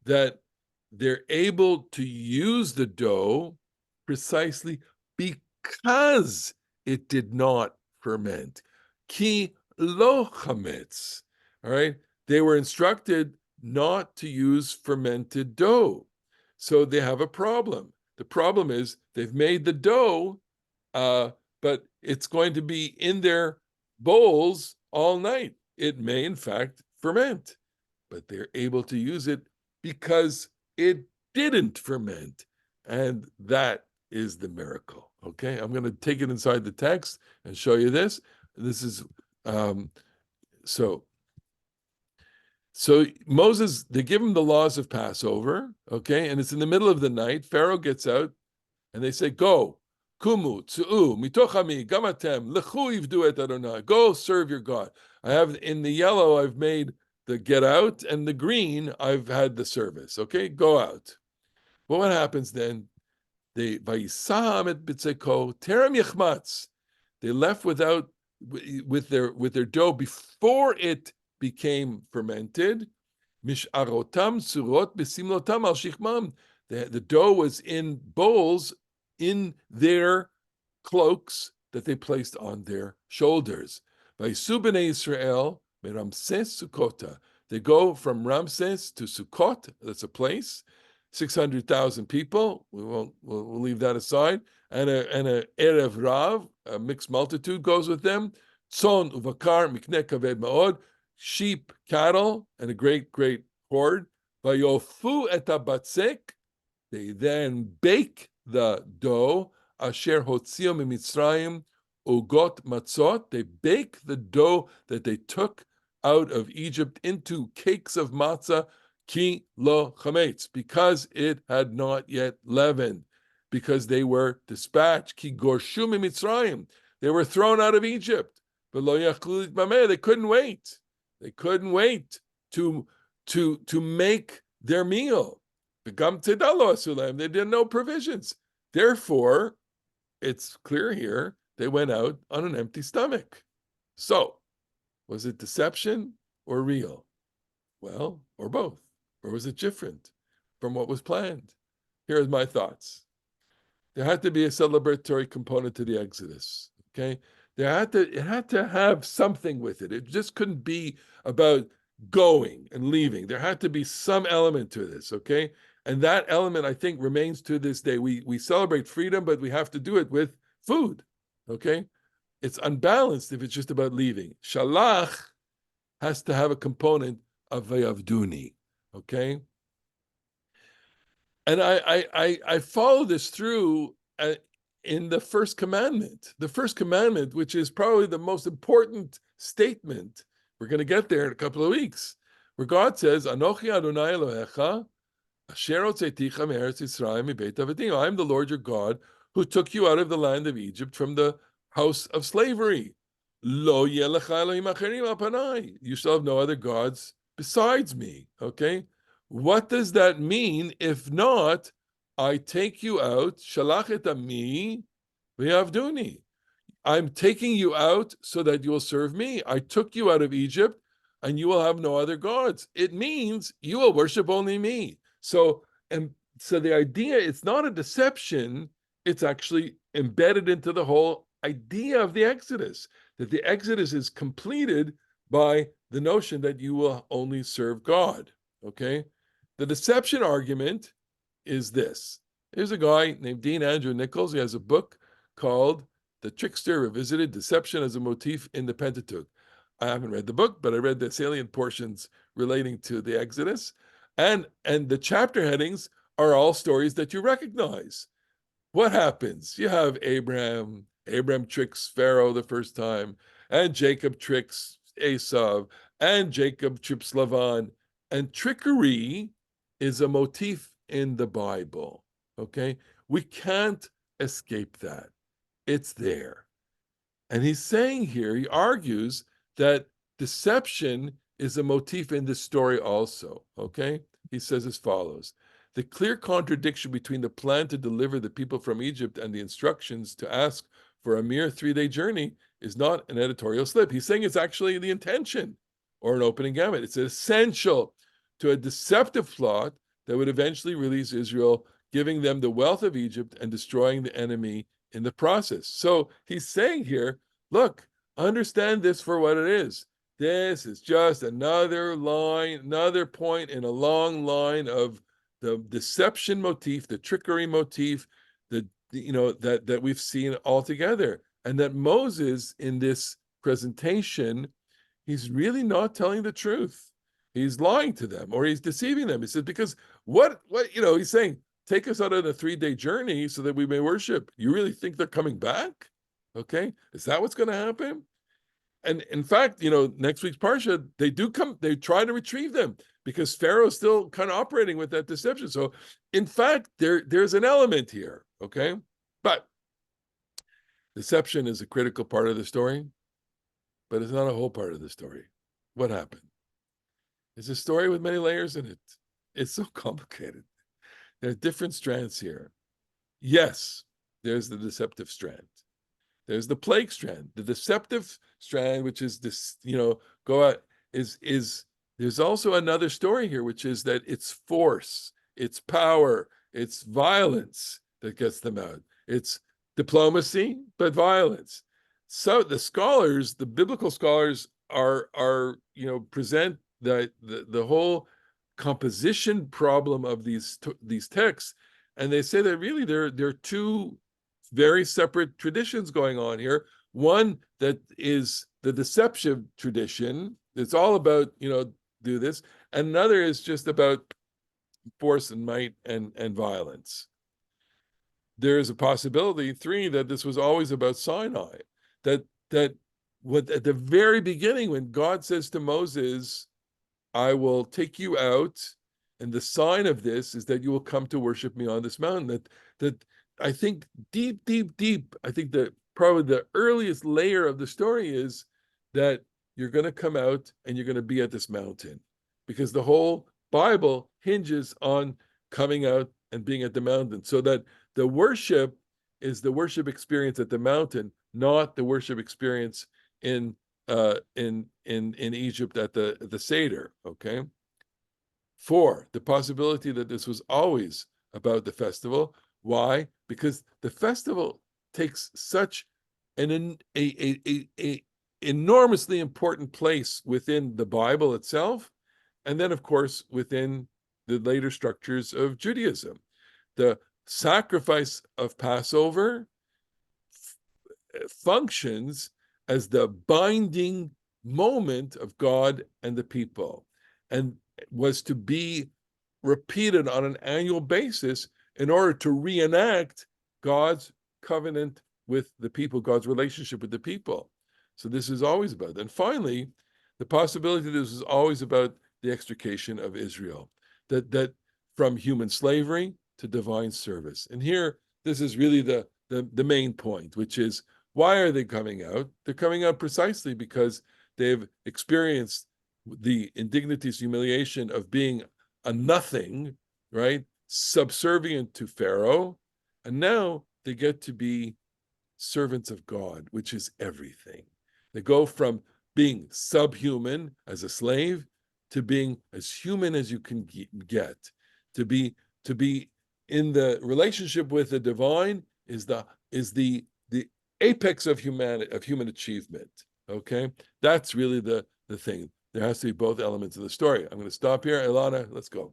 that they're able to use the dough precisely because it did not ferment. Ki lo chametz, all right? They were instructed not to use fermented dough. So they have a problem. The problem is they've made the dough, but it's going to be in their bowls all night. It may, in fact, ferment, but they're able to use it because it didn't ferment. And that is the miracle. Okay, I'm going to take it inside the text and show you this. This is so Moses, they give him the laws of Passover, okay, and it's in the middle of the night. Pharaoh gets out, and they say, "Go, kumu tzu'u mitochami gamatem lechu ivdu et Adonai." Go serve your God. I have in the yellow, I've made the get out, and the green, I've had the service. Okay, go out. Well, what happens then? They vayisam et bitzeko terem yechmatz. They left with their dough before it became fermented. Misharotam surot besimlotam al shichmam. The dough was in bowls in their cloaks that they placed on their shoulders. Vayisu bnei Israel meramses Sukkota. They go from Ramses to Sukkot. That's a place. 600,000 people. We'll leave that aside. And a Erev Rav, a mixed multitude, goes with them. Tzon uvakar mikne kaved maod. Sheep, cattle, and a great horde. Vayofu et habatzek. They then bake the dough. Asher hotzio mimitzrayim ugot matzot. They bake the dough that they took out of Egypt into cakes of matzah. Ki lo chametz, because it had not yet leavened. because they were dispatched. Ki gorshu mitzrayim. They were thrown out of Egypt. They couldn't wait. They couldn't wait to make their meal. They didn't know provisions. Therefore, it's clear here, they went out on an empty stomach. So, was it deception or real? Well, or both. Or was it different from what was planned? Here's my thoughts. There had to be a celebratory component to the Exodus, okay? It had to have something with it. It just couldn't be about going and leaving. There had to be some element to this, okay? And that element, I think, remains to this day. We celebrate freedom, but we have to do it with food, okay? It's unbalanced if it's just about leaving. Shalach has to have a component of vayavduni, okay? And I follow this through in the first commandment. The first commandment, which is probably the most important statement. We're going to get there in a couple of weeks, where God says, Anochi Adonai Elohecha, Asher hotzeiticha me'eretz Yisrael mibeit avadim. I am the Lord your God, who took you out of the land of Egypt from the house of slavery. Lo yeh lecha Elohim acherim al panai. You shall have no other gods besides me. Okay? What does that mean? If not, I take you out, shalach et ami v'yavduni. I'm taking you out so that you will serve me. I took you out of Egypt, and you will have no other gods. It means you will worship only me. So the idea, it's not a deception, it's actually embedded into the whole idea of the Exodus, that the Exodus is completed by the notion that you will only serve God, okay? The deception argument is this. There's a guy named Dean Andrew Nichols. He has a book called The Trickster Revisited, Deception as a Motif in the Pentateuch. I haven't read the book, but I read the salient portions relating to the Exodus. And the chapter headings are all stories that you recognize. What happens? You have Abraham tricks Pharaoh the first time, and Jacob tricks Esau, and Jacob tricks Lavan. And trickery is a motif in the Bible, okay? We can't escape that. It's there. And he's saying here, he argues that deception is a motif in this story also, okay? He says as follows: the clear contradiction between the plan to deliver the people from Egypt and the instructions to ask for a mere 3-day journey is not an editorial slip. He's saying it's actually the intention or an opening gamut. It's essential to a deceptive plot that would eventually release Israel, giving them the wealth of Egypt and destroying the enemy in the process. So he's saying here, look, understand this for what it is. This is just another line, another point in a long line of the deception motif, the trickery motif, that we've seen all together. And that Moses, in this presentation, he's really not telling the truth. He's lying to them, or he's deceiving them. He says, because he's saying, take us out on a 3-day journey so that we may worship. You really think they're coming back? Okay, is that what's going to happen? And in fact, next week's Parsha, they do come, they try to retrieve them because Pharaoh's still kind of operating with that deception. So in fact, there's an element here, okay? But deception is a critical part of the story, but it's not a whole part of the story. What happened? It's a story with many layers in it. It's so complicated. There are different strands here. Yes, there's the deceptive strand. There's the plague strand. The deceptive strand, which is this, go out, is there's also another story here, which is that it's force, it's power, it's violence that gets them out. It's diplomacy, but violence. So the biblical scholars are present the whole composition problem of these texts, and they say that really there are two very separate traditions going on here. One that is the deceptive tradition. It's all about, do this. And another is just about force and might and violence. There is a possibility, 3, that this was always about Sinai. That at the very beginning, when God says to Moses, I will take you out, and the sign of this is that you will come to worship me on this mountain. That I think deep, deep, deep, I think that probably the earliest layer of the story is that you're going to come out and you're going to be at this mountain, because the whole Bible hinges on coming out and being at the mountain, so that the worship is the worship experience at the mountain, not the worship experience in Egypt at the Seder. Okay. 4, the possibility that this was always about the festival. Why? Because the festival takes such an a enormously important place within the Bible itself, and then of course within the later structures of Judaism. The sacrifice of Passover functions as the binding moment of God and the people, and was to be repeated on an annual basis in order to reenact God's covenant with the people, God's relationship with the people. So this is always about. And finally, the possibility that this is always about the extrication of Israel, that from human slavery to divine service. And here, this is really the main point, which is, why are they coming out? They're coming out precisely because they've experienced the indignities, humiliation of being a nothing, right? Subservient to Pharaoh. And now they get to be servants of God, which is everything. They go from being subhuman as a slave to being as human as you can get. To be in the relationship with the divine is the apex of human achievement. Okay, that's really the thing. There has to be both elements of the story. I'm going to stop here. Ilana, let's go.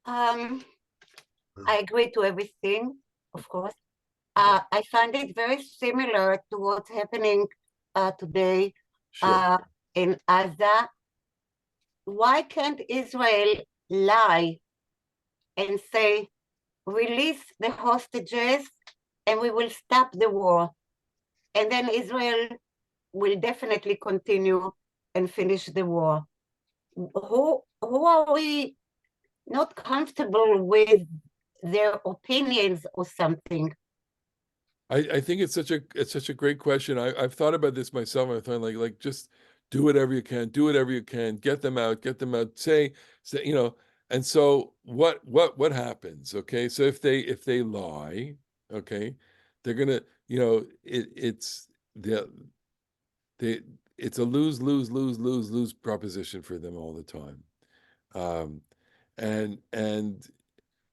I agree to everything, of course. I find it very similar to what's happening today Sure. in Gaza. Why can't Israel lie and say, release the hostages and we will stop the war? And then Israel will definitely continue and finish the war. Who are we not comfortable with their opinions or something? I think it's such a great question. I've thought about this myself. I thought like just do whatever you can, get them out, say, and so what happens? Okay, so if they lie, okay, they're gonna, it's it's a lose proposition for them all the time. And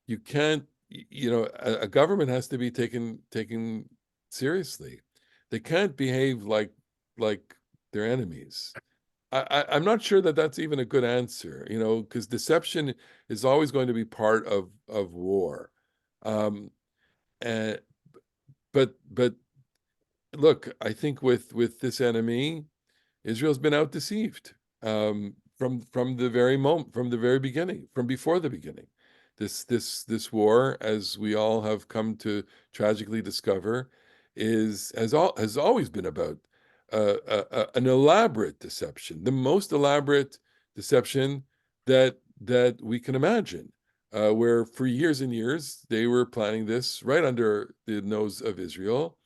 you can't, a government has to be taken seriously. They can't behave like their enemies. I'm not sure that that's even a good answer, because deception is always going to be part of war. And but look, I think with this enemy, Israel's been out deceived from the very beginning, from before the beginning. This war, as we all have come to tragically discover, has always been about an elaborate deception, the most elaborate deception that we can imagine, where for years and years they were planning this right under the nose of Israel,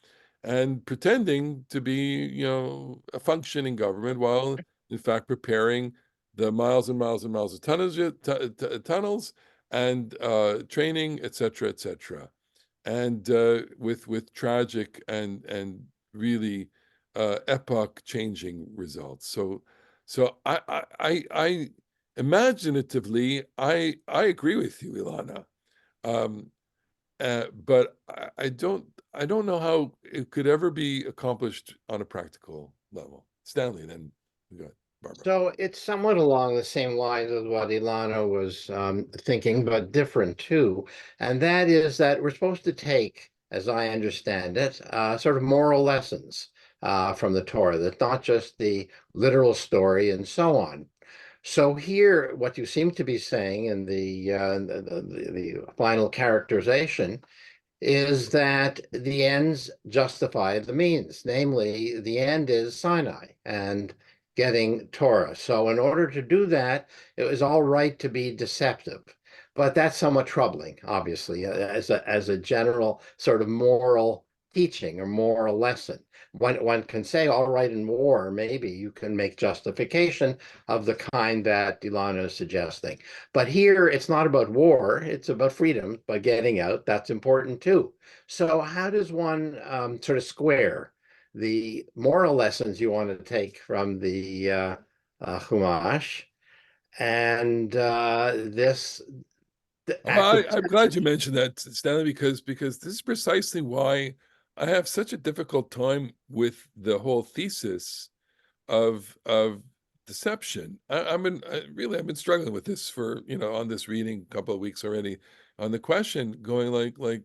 and pretending to be, a functioning government, while in fact preparing the miles and miles and miles of tunnels and training, etc., and with tragic and really epoch-changing results. So I imaginatively, I agree with you, Ilana. But I don't know how it could ever be accomplished on a practical level. Stanley, then we got Barbara. So it's somewhat along the same lines as what Ilana was thinking, but different too. And that is that we're supposed to take, as I understand it, sort of moral lessons from the Torah, that's not just the literal story and so on. So here, what you seem to be saying in the final characterization is that the ends justify the means. Namely, the end is Sinai and getting Torah. So in order to do that, it was all right to be deceptive. But that's somewhat troubling, obviously, as a general sort of moral teaching or moral lesson. One can say, all right, in war, maybe you can make justification of the kind that Ilana is suggesting. But here, it's not about war, it's about freedom, by getting out. That's important too. So how does one sort of square the moral lessons you want to take from the Chumash and this Well, I'm glad you mentioned that, Stanley, because this is precisely why I have such a difficult time with the whole thesis of deception. I've been struggling with this for, on this reading a couple of weeks already, on the question, going like,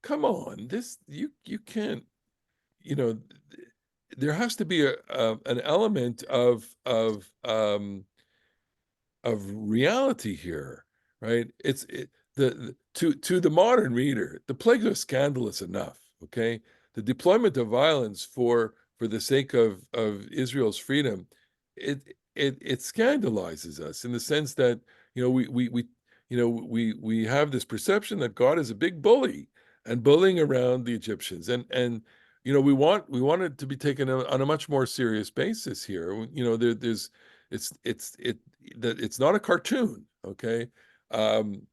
come on, this you can't, there has to be an element of reality here, right? To the modern reader, the plagues are scandalous enough. Okay, the deployment of violence for the sake of Israel's freedom, it scandalizes us in the sense that we have this perception that God is a big bully and bullying around the Egyptians, and we want it to be taken on a much more serious basis here. There's it's not a cartoon, okay? And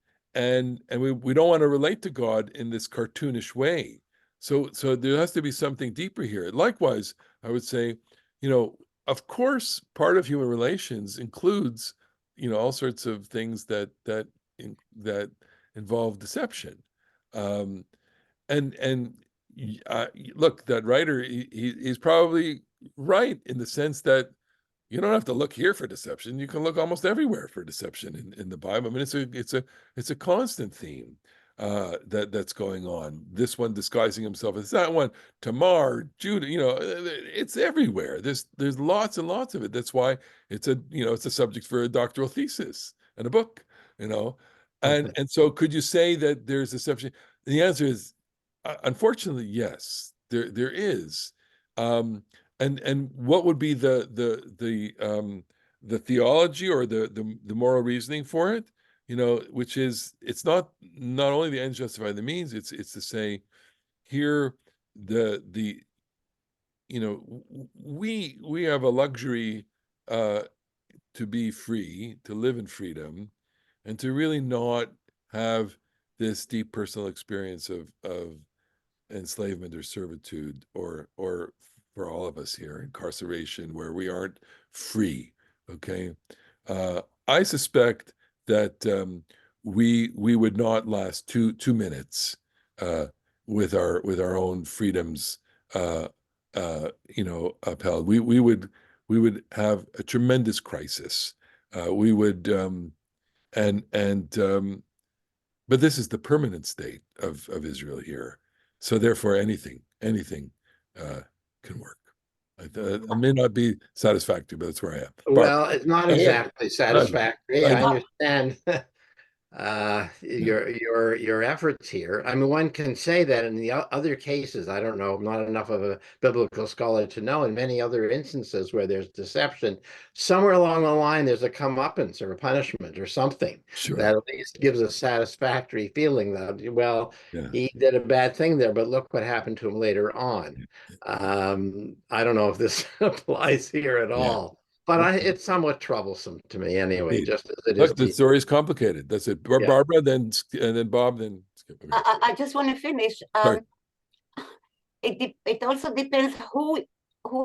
we don't want to relate to God in this cartoonish way. So there has to be something deeper here. Likewise, I would say, of course, part of human relations includes, all sorts of things that involve deception. And look, that writer, he's probably right in the sense that you don't have to look here for deception. You can look almost everywhere for deception in the Bible. I mean, it's a constant theme that's going on. This one disguising himself as that one. Tamar, Judah. It's everywhere. There's lots and lots of it. That's why it's a subject for a doctoral thesis and a book. And so could you say that there's deception? The answer is, unfortunately, yes. There is. And what would be the theology or the moral reasoning for it? Which is, it's not only the ends justify the means. It's to say here we have a luxury to be free, to live in freedom, and to really not have this deep personal experience of enslavement or servitude, or for all of us here, incarceration, where we aren't free. Okay, I suspect that we would not last two minutes with our own freedoms upheld. We would have a tremendous crisis. We would but this is the permanent state of Israel here. So therefore, anything can work. I may not be satisfactory, but that's where I am. Well, it's not exactly satisfactory. I know. understand your efforts here. I mean, one can say that in the other cases, I don't know, I'm not enough of a biblical scholar to know, in many other instances where there's deception, somewhere along the line there's a comeuppance or a punishment or something that at least gives a satisfactory feeling that, well, he did a bad thing there, but look what happened to him later on. I don't know if this applies here at all. But it's somewhat troublesome to me anyway, just as it is. Look, the story is complicated. That's it. Barbara, and then Bob, then Skip. I just want to finish. It also depends who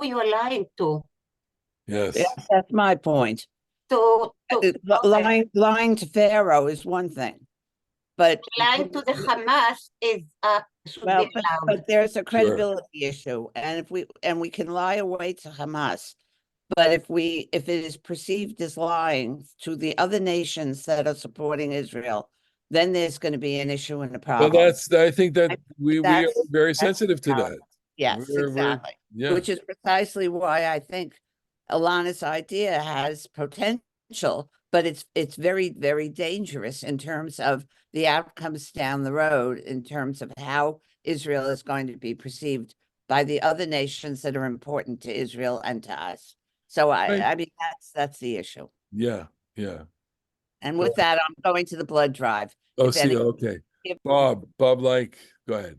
you are lying to. Yes. Yes, that's my point. Lying to Pharaoh is one thing, but lying to the Hamas is but there's a credibility issue, and we can lie away to Hamas. But if it is perceived as lying to the other nations that are supporting Israel, then there's going to be an issue and a problem. Well, I think that we are very sensitive to that. Yes, exactly. Which is precisely why I think Ilana's idea has potential, but it's very, very dangerous in terms of the outcomes down the road, in terms of how Israel is going to be perceived by the other nations that are important to Israel and to us. So I mean, that's the issue. Yeah. And with that, I'm going to the blood drive. Oh, If see, any, okay. if- Bob, like, go ahead.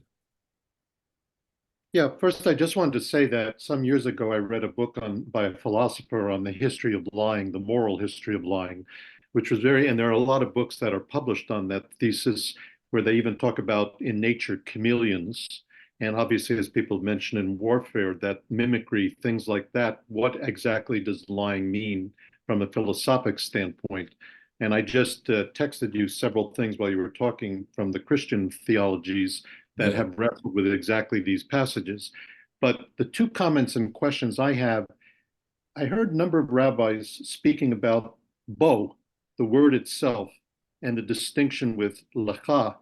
Yeah, first I just wanted to say that some years ago I read a book by a philosopher on the history of lying, the moral history of lying, which was and there are a lot of books that are published on that thesis where they even talk about in nature chameleons. And obviously, as people mentioned in warfare, that mimicry, things like that, what exactly does lying mean from a philosophic standpoint? And I just texted you several things while you were talking from the Christian theologies that Yeah. have wrestled with exactly these passages. But the two comments and questions I have, I heard a number of rabbis speaking about bo, the word itself, and the distinction with lecha,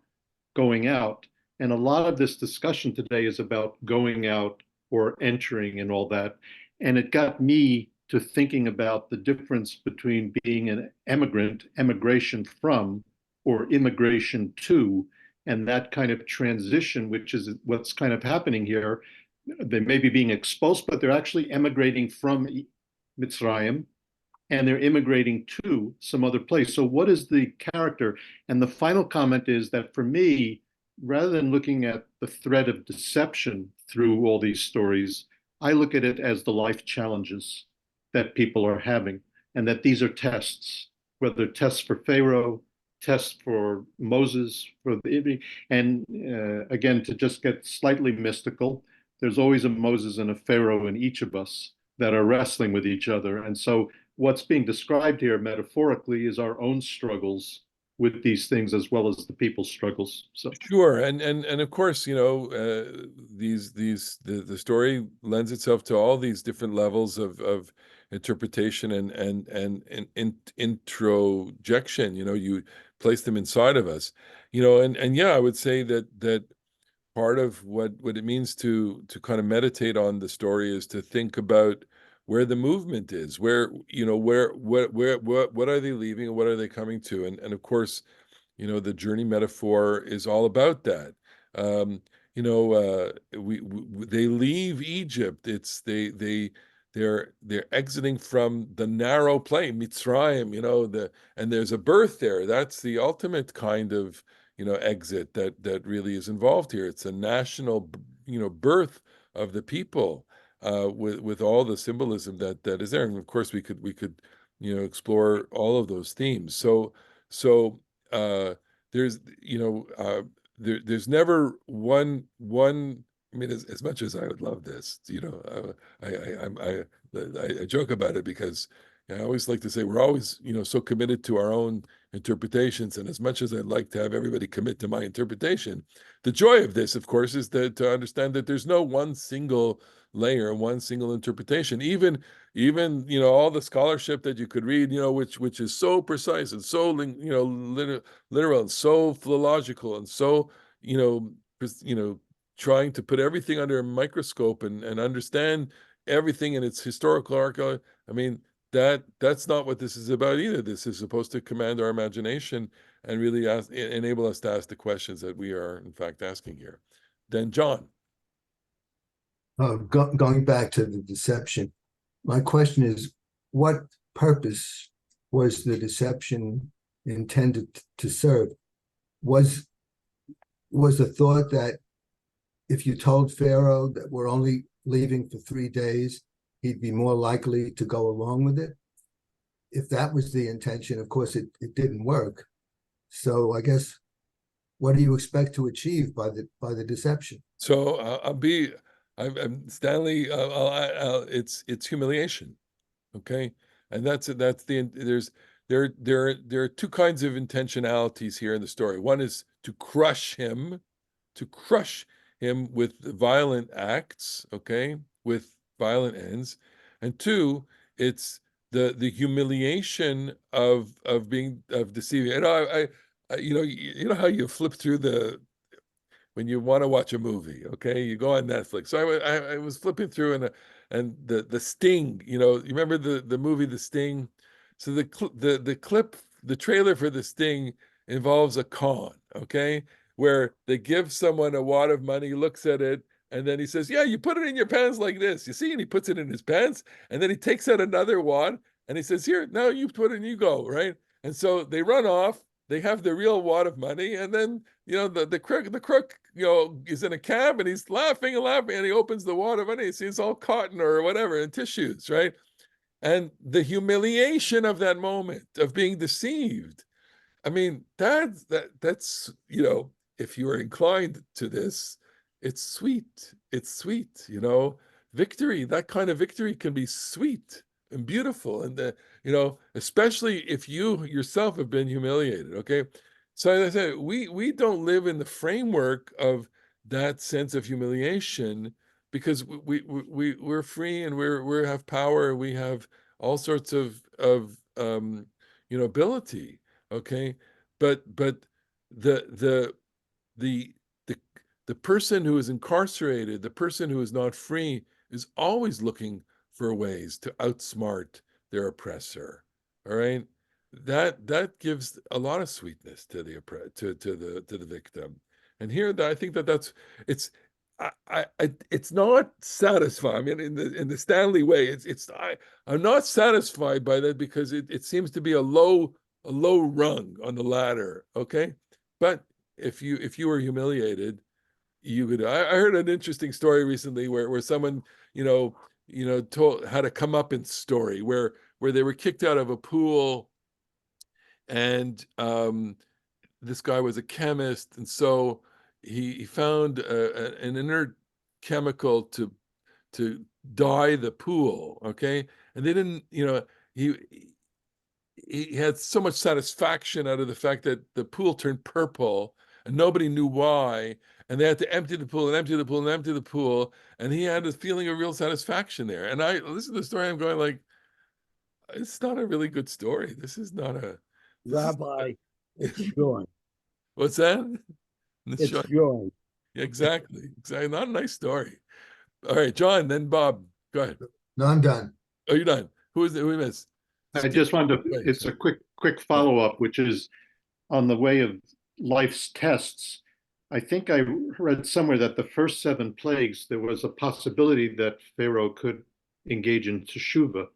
going out. And a lot of this discussion today is about going out or entering and all that. And it got me to thinking about the difference between being an emigrant, emigration from, or immigration to, and that kind of transition, which is what's kind of happening here. They may be being expulsed, but they're actually emigrating from Mitzrayim and they're immigrating to some other place. So what is the character? And the final comment is that for me, rather than looking at the thread of deception through all these stories, I look at it as the life challenges that people are having, and that these are tests, whether tests for Pharaoh, tests for Moses, and again, to just get slightly mystical, there's always a Moses and a Pharaoh in each of us that are wrestling with each other. And so what's being described here metaphorically is our own struggles with these things as well as the people's struggles. So Sure, and of course, you know, the story lends itself to all these different levels of interpretation and introjection. You know, you place them inside of us. You know, and yeah, I would say that part of what it means to kind of meditate on the story is to think about where the movement is, where, you know, what are they leaving and what are they coming to, and of course, you know, the journey metaphor is all about that. You know, they leave Egypt. It's they're exiting from the narrow plain, Mitzrayim. You know, and there's a birth there. That's the ultimate kind of, you know, exit that really is involved here. It's a national, you know, birth of the people, with all the symbolism that is there. And of course, we could you know, explore all of those themes. So there's, you know, there's never one. I mean, as much as I would love this, you know, I joke about it because I always like to say we're always, you know, so committed to our own interpretations, and as much as I'd like to have everybody commit to my interpretation, the joy of this, of course, is to understand that there's no one single layer, one single interpretation. Even you know, all the scholarship that you could read, you know, which is so precise and so, you know, literal and so philological and so, you know, trying to put everything under a microscope and understand everything in its historical archive. I mean, that's not what this is about either. This is supposed to command our imagination and really enable us to ask the questions that we are in fact asking here. Then John. Going back to the deception, my question is, what purpose was the deception intended to serve? Was the thought that if you told Pharaoh that we're only leaving for 3 days, he'd be more likely to go along with it? If that was the intention, of course, it didn't work. So I guess, what do you expect to achieve by the deception? So I'm Stanley. It's humiliation, okay, and that's there are two kinds of intentionalities here in the story. One is to crush him with violent acts, okay, with violent ends, and two, it's the humiliation of deceiving. You know, you know how you flip through when you want to watch a movie, okay, you go on Netflix. So I was flipping through and the Sting, you know, you remember the movie The Sting? So the clip, the trailer for The Sting involves a con, okay, where they give someone a wad of money, looks at it, and then he says, "Yeah, you put it in your pants like this." You see, and he puts it in his pants, and then he takes out another wad, and he says, "Here, now you put it, and you go," right? And so they run off, they have the real wad of money, and then the crook is in a cab and he's laughing and laughing, and he opens the wad of money, he sees all cotton or whatever and tissues, right? And the humiliation of that moment of being deceived. I mean, that's if you are inclined to this, it's sweet. It's sweet, Victory, that kind of victory can be sweet and beautiful. And especially if you yourself have been humiliated. Okay. So as I said, we don't live in the framework of that sense of humiliation, because we're free, and we have power, we have all sorts of ability. Okay. But the the the person who is incarcerated, the person who is not free, is always looking for ways to outsmart their oppressor. All right, that gives a lot of sweetness to the victim. And here, I think that's it's. It's not satisfying. I mean, in the Stanley way, I'm not satisfied by that, because it seems to be a low rung on the ladder. Okay, but if you were humiliated, you could. I heard an interesting story recently where someone had a comeuppance story where they were kicked out of a pool, and this guy was a chemist, and so he found an inert chemical to dye the pool. Okay, and they didn't. He had so much satisfaction out of the fact that the pool turned purple, and nobody knew why. And they had to empty the pool and empty the pool and empty the pool. And he had a feeling of real satisfaction there. And I listen to the story, I'm going like, it's not a really good story. This is not a Rabbi, it's joy. What's that? It's joy. Exactly. Not a nice story. All right, John, then Bob. Go ahead. No, I'm done. Oh, you're done. Who we missed? I just wanted to, it's a quick follow-up, which is on the way of life's tests. I think I read somewhere that the first 7 plagues, there was a possibility that Pharaoh could engage in teshuvah,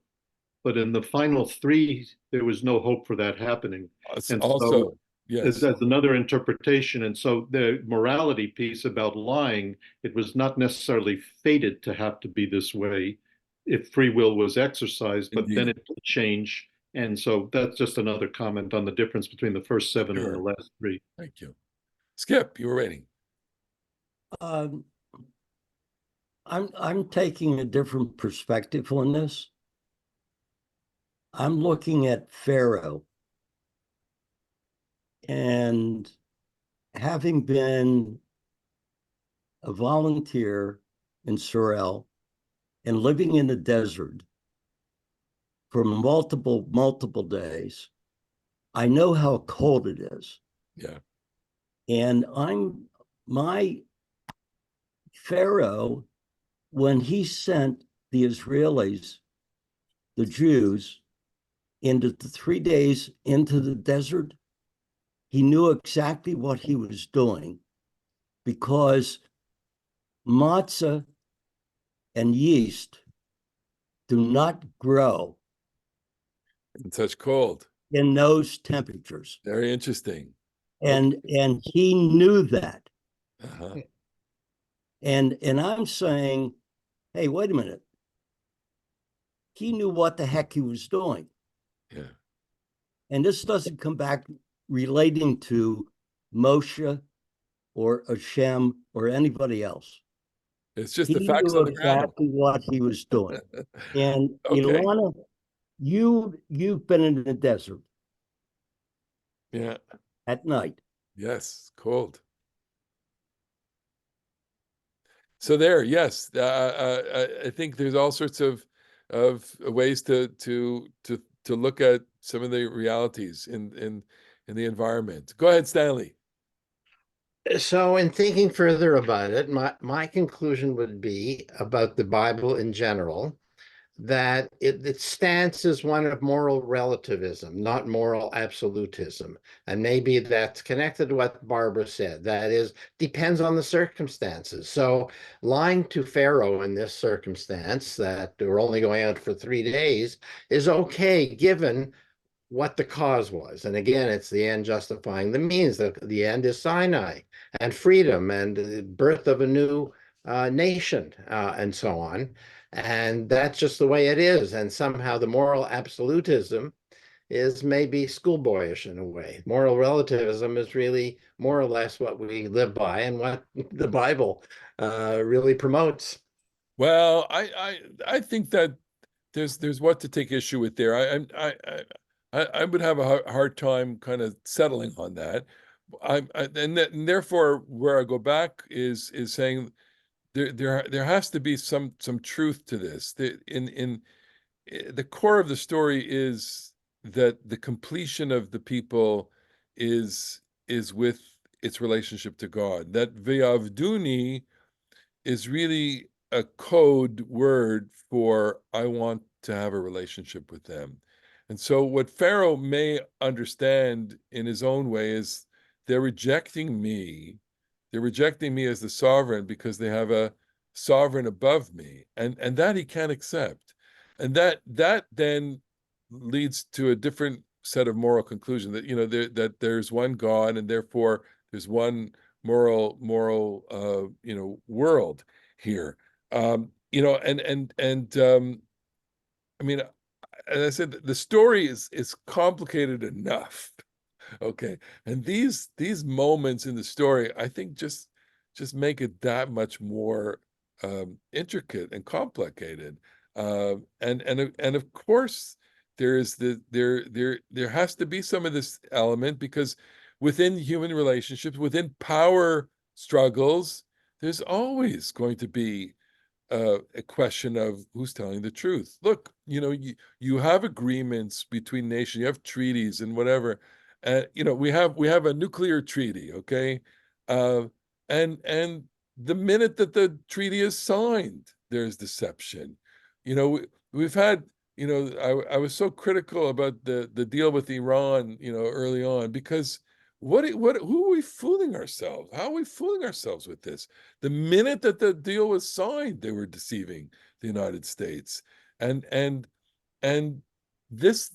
but in the final 3, there was no hope for that happening. And also, so, yes, that's another interpretation. And so the morality piece about lying, it was not necessarily fated to have to be this way if free will was exercised, but then it could change. And so that's just another comment on the difference between the first 7 and the last 3. Thank you. Skip, you were waiting. I'm taking a different perspective on this. I'm looking at Pharaoh, and having been a volunteer in Sorel and living in the desert for multiple days, I know how cold it is. Yeah. And my Pharaoh, when he sent the Israelis, the Jews, into the 3 days into the desert, he knew exactly what he was doing, because matzah and yeast do not grow in such cold, in those temperatures. Very interesting. And he knew that. Uh-huh. And I'm saying, hey, wait a minute. He knew what the heck he was doing. Yeah. And this doesn't come back relating to Moshe or Hashem or anybody else. It's just he the facts knew on the ground. Exactly what he was doing. And Okay. Ilana, you've been in the desert. Yeah. At night. Yes, cold. So there, yes, I think there's all sorts of ways to look at some of the realities in the environment. Go ahead, Stanley. So in thinking further about it, my conclusion would be about the Bible in general, that its stance is one of moral relativism, not moral absolutism. And maybe that's connected to what Barbara said. That is, depends on the circumstances. So lying to Pharaoh in this circumstance, that we're only going out for 3 days, is okay, given what the cause was. And again, it's the end justifying the means. The end is Sinai and freedom and the birth of a new nation and so on. And that's just the way it is. And somehow the moral absolutism is maybe schoolboyish in a way. Moral relativism is really more or less what we live by and what the Bible really promotes. Well, I think that there's what to take issue with there. I would have a hard time kind of settling on that. And therefore, where I go back is saying there has to be some truth to this. In the core of the story is that the completion of the people is with its relationship to God. That Ve'avduni is really a code word for I want to have a relationship with them. And so what Pharaoh may understand in his own way is they're rejecting me. They're rejecting me as the sovereign because they have a sovereign above me. And that he can't accept. And that then leads to a different set of moral conclusion that, that there's one God and therefore there's one moral world here. I mean, as I said, the story is complicated enough. Okay. And these moments in the story, I think just make it that much more intricate and complicated. And of course there has to be some of this element because within human relationships, within power struggles, there's always going to be a question of who's telling the truth. Look, you have agreements between nations, you have treaties and whatever. We have a nuclear treaty, okay? And the minute that the treaty is signed, there's deception. We've had, I was so critical about the deal with Iran, early on, because who are we fooling ourselves? How are we fooling ourselves with this? The minute that the deal was signed, they were deceiving the United States. And this,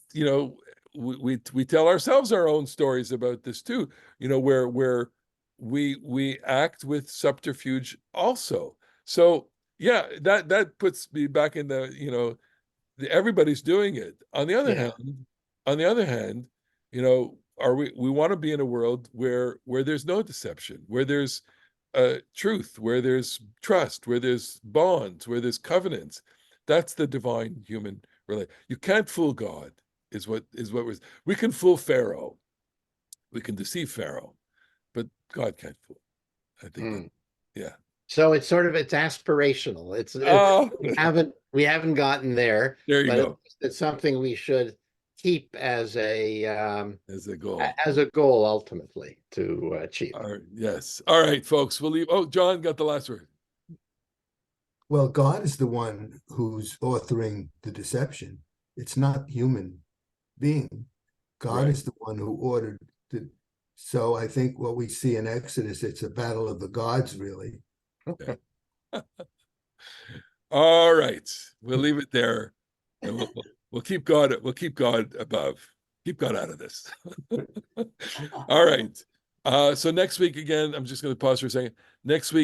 we tell ourselves our own stories about this too, where we act with subterfuge also. So yeah, that puts me back in everybody's doing it. On the other hand, we want to be in a world where there's no deception, where there's truth, where there's trust, where there's bonds, where there's covenants. That's the divine human relation. You can't fool God, is what we can fool Pharaoh, we can deceive Pharaoh, but God can't fool. I think yeah. So it's aspirational. We haven't gotten there. There you go. It's something we should keep as a goal ultimately to achieve. Yes. All right, folks. We'll leave. Oh, John got the last word. Well, God is the one who's authoring the deception. It's not human being. God is the one who ordered the. So I think what we see in Exodus, it's a battle of the gods, really. Okay. All right, we'll leave it there, and we'll keep God. We'll keep God above. Keep God out of this. All right. So next week again, I'm just going to pause for a second. Next week.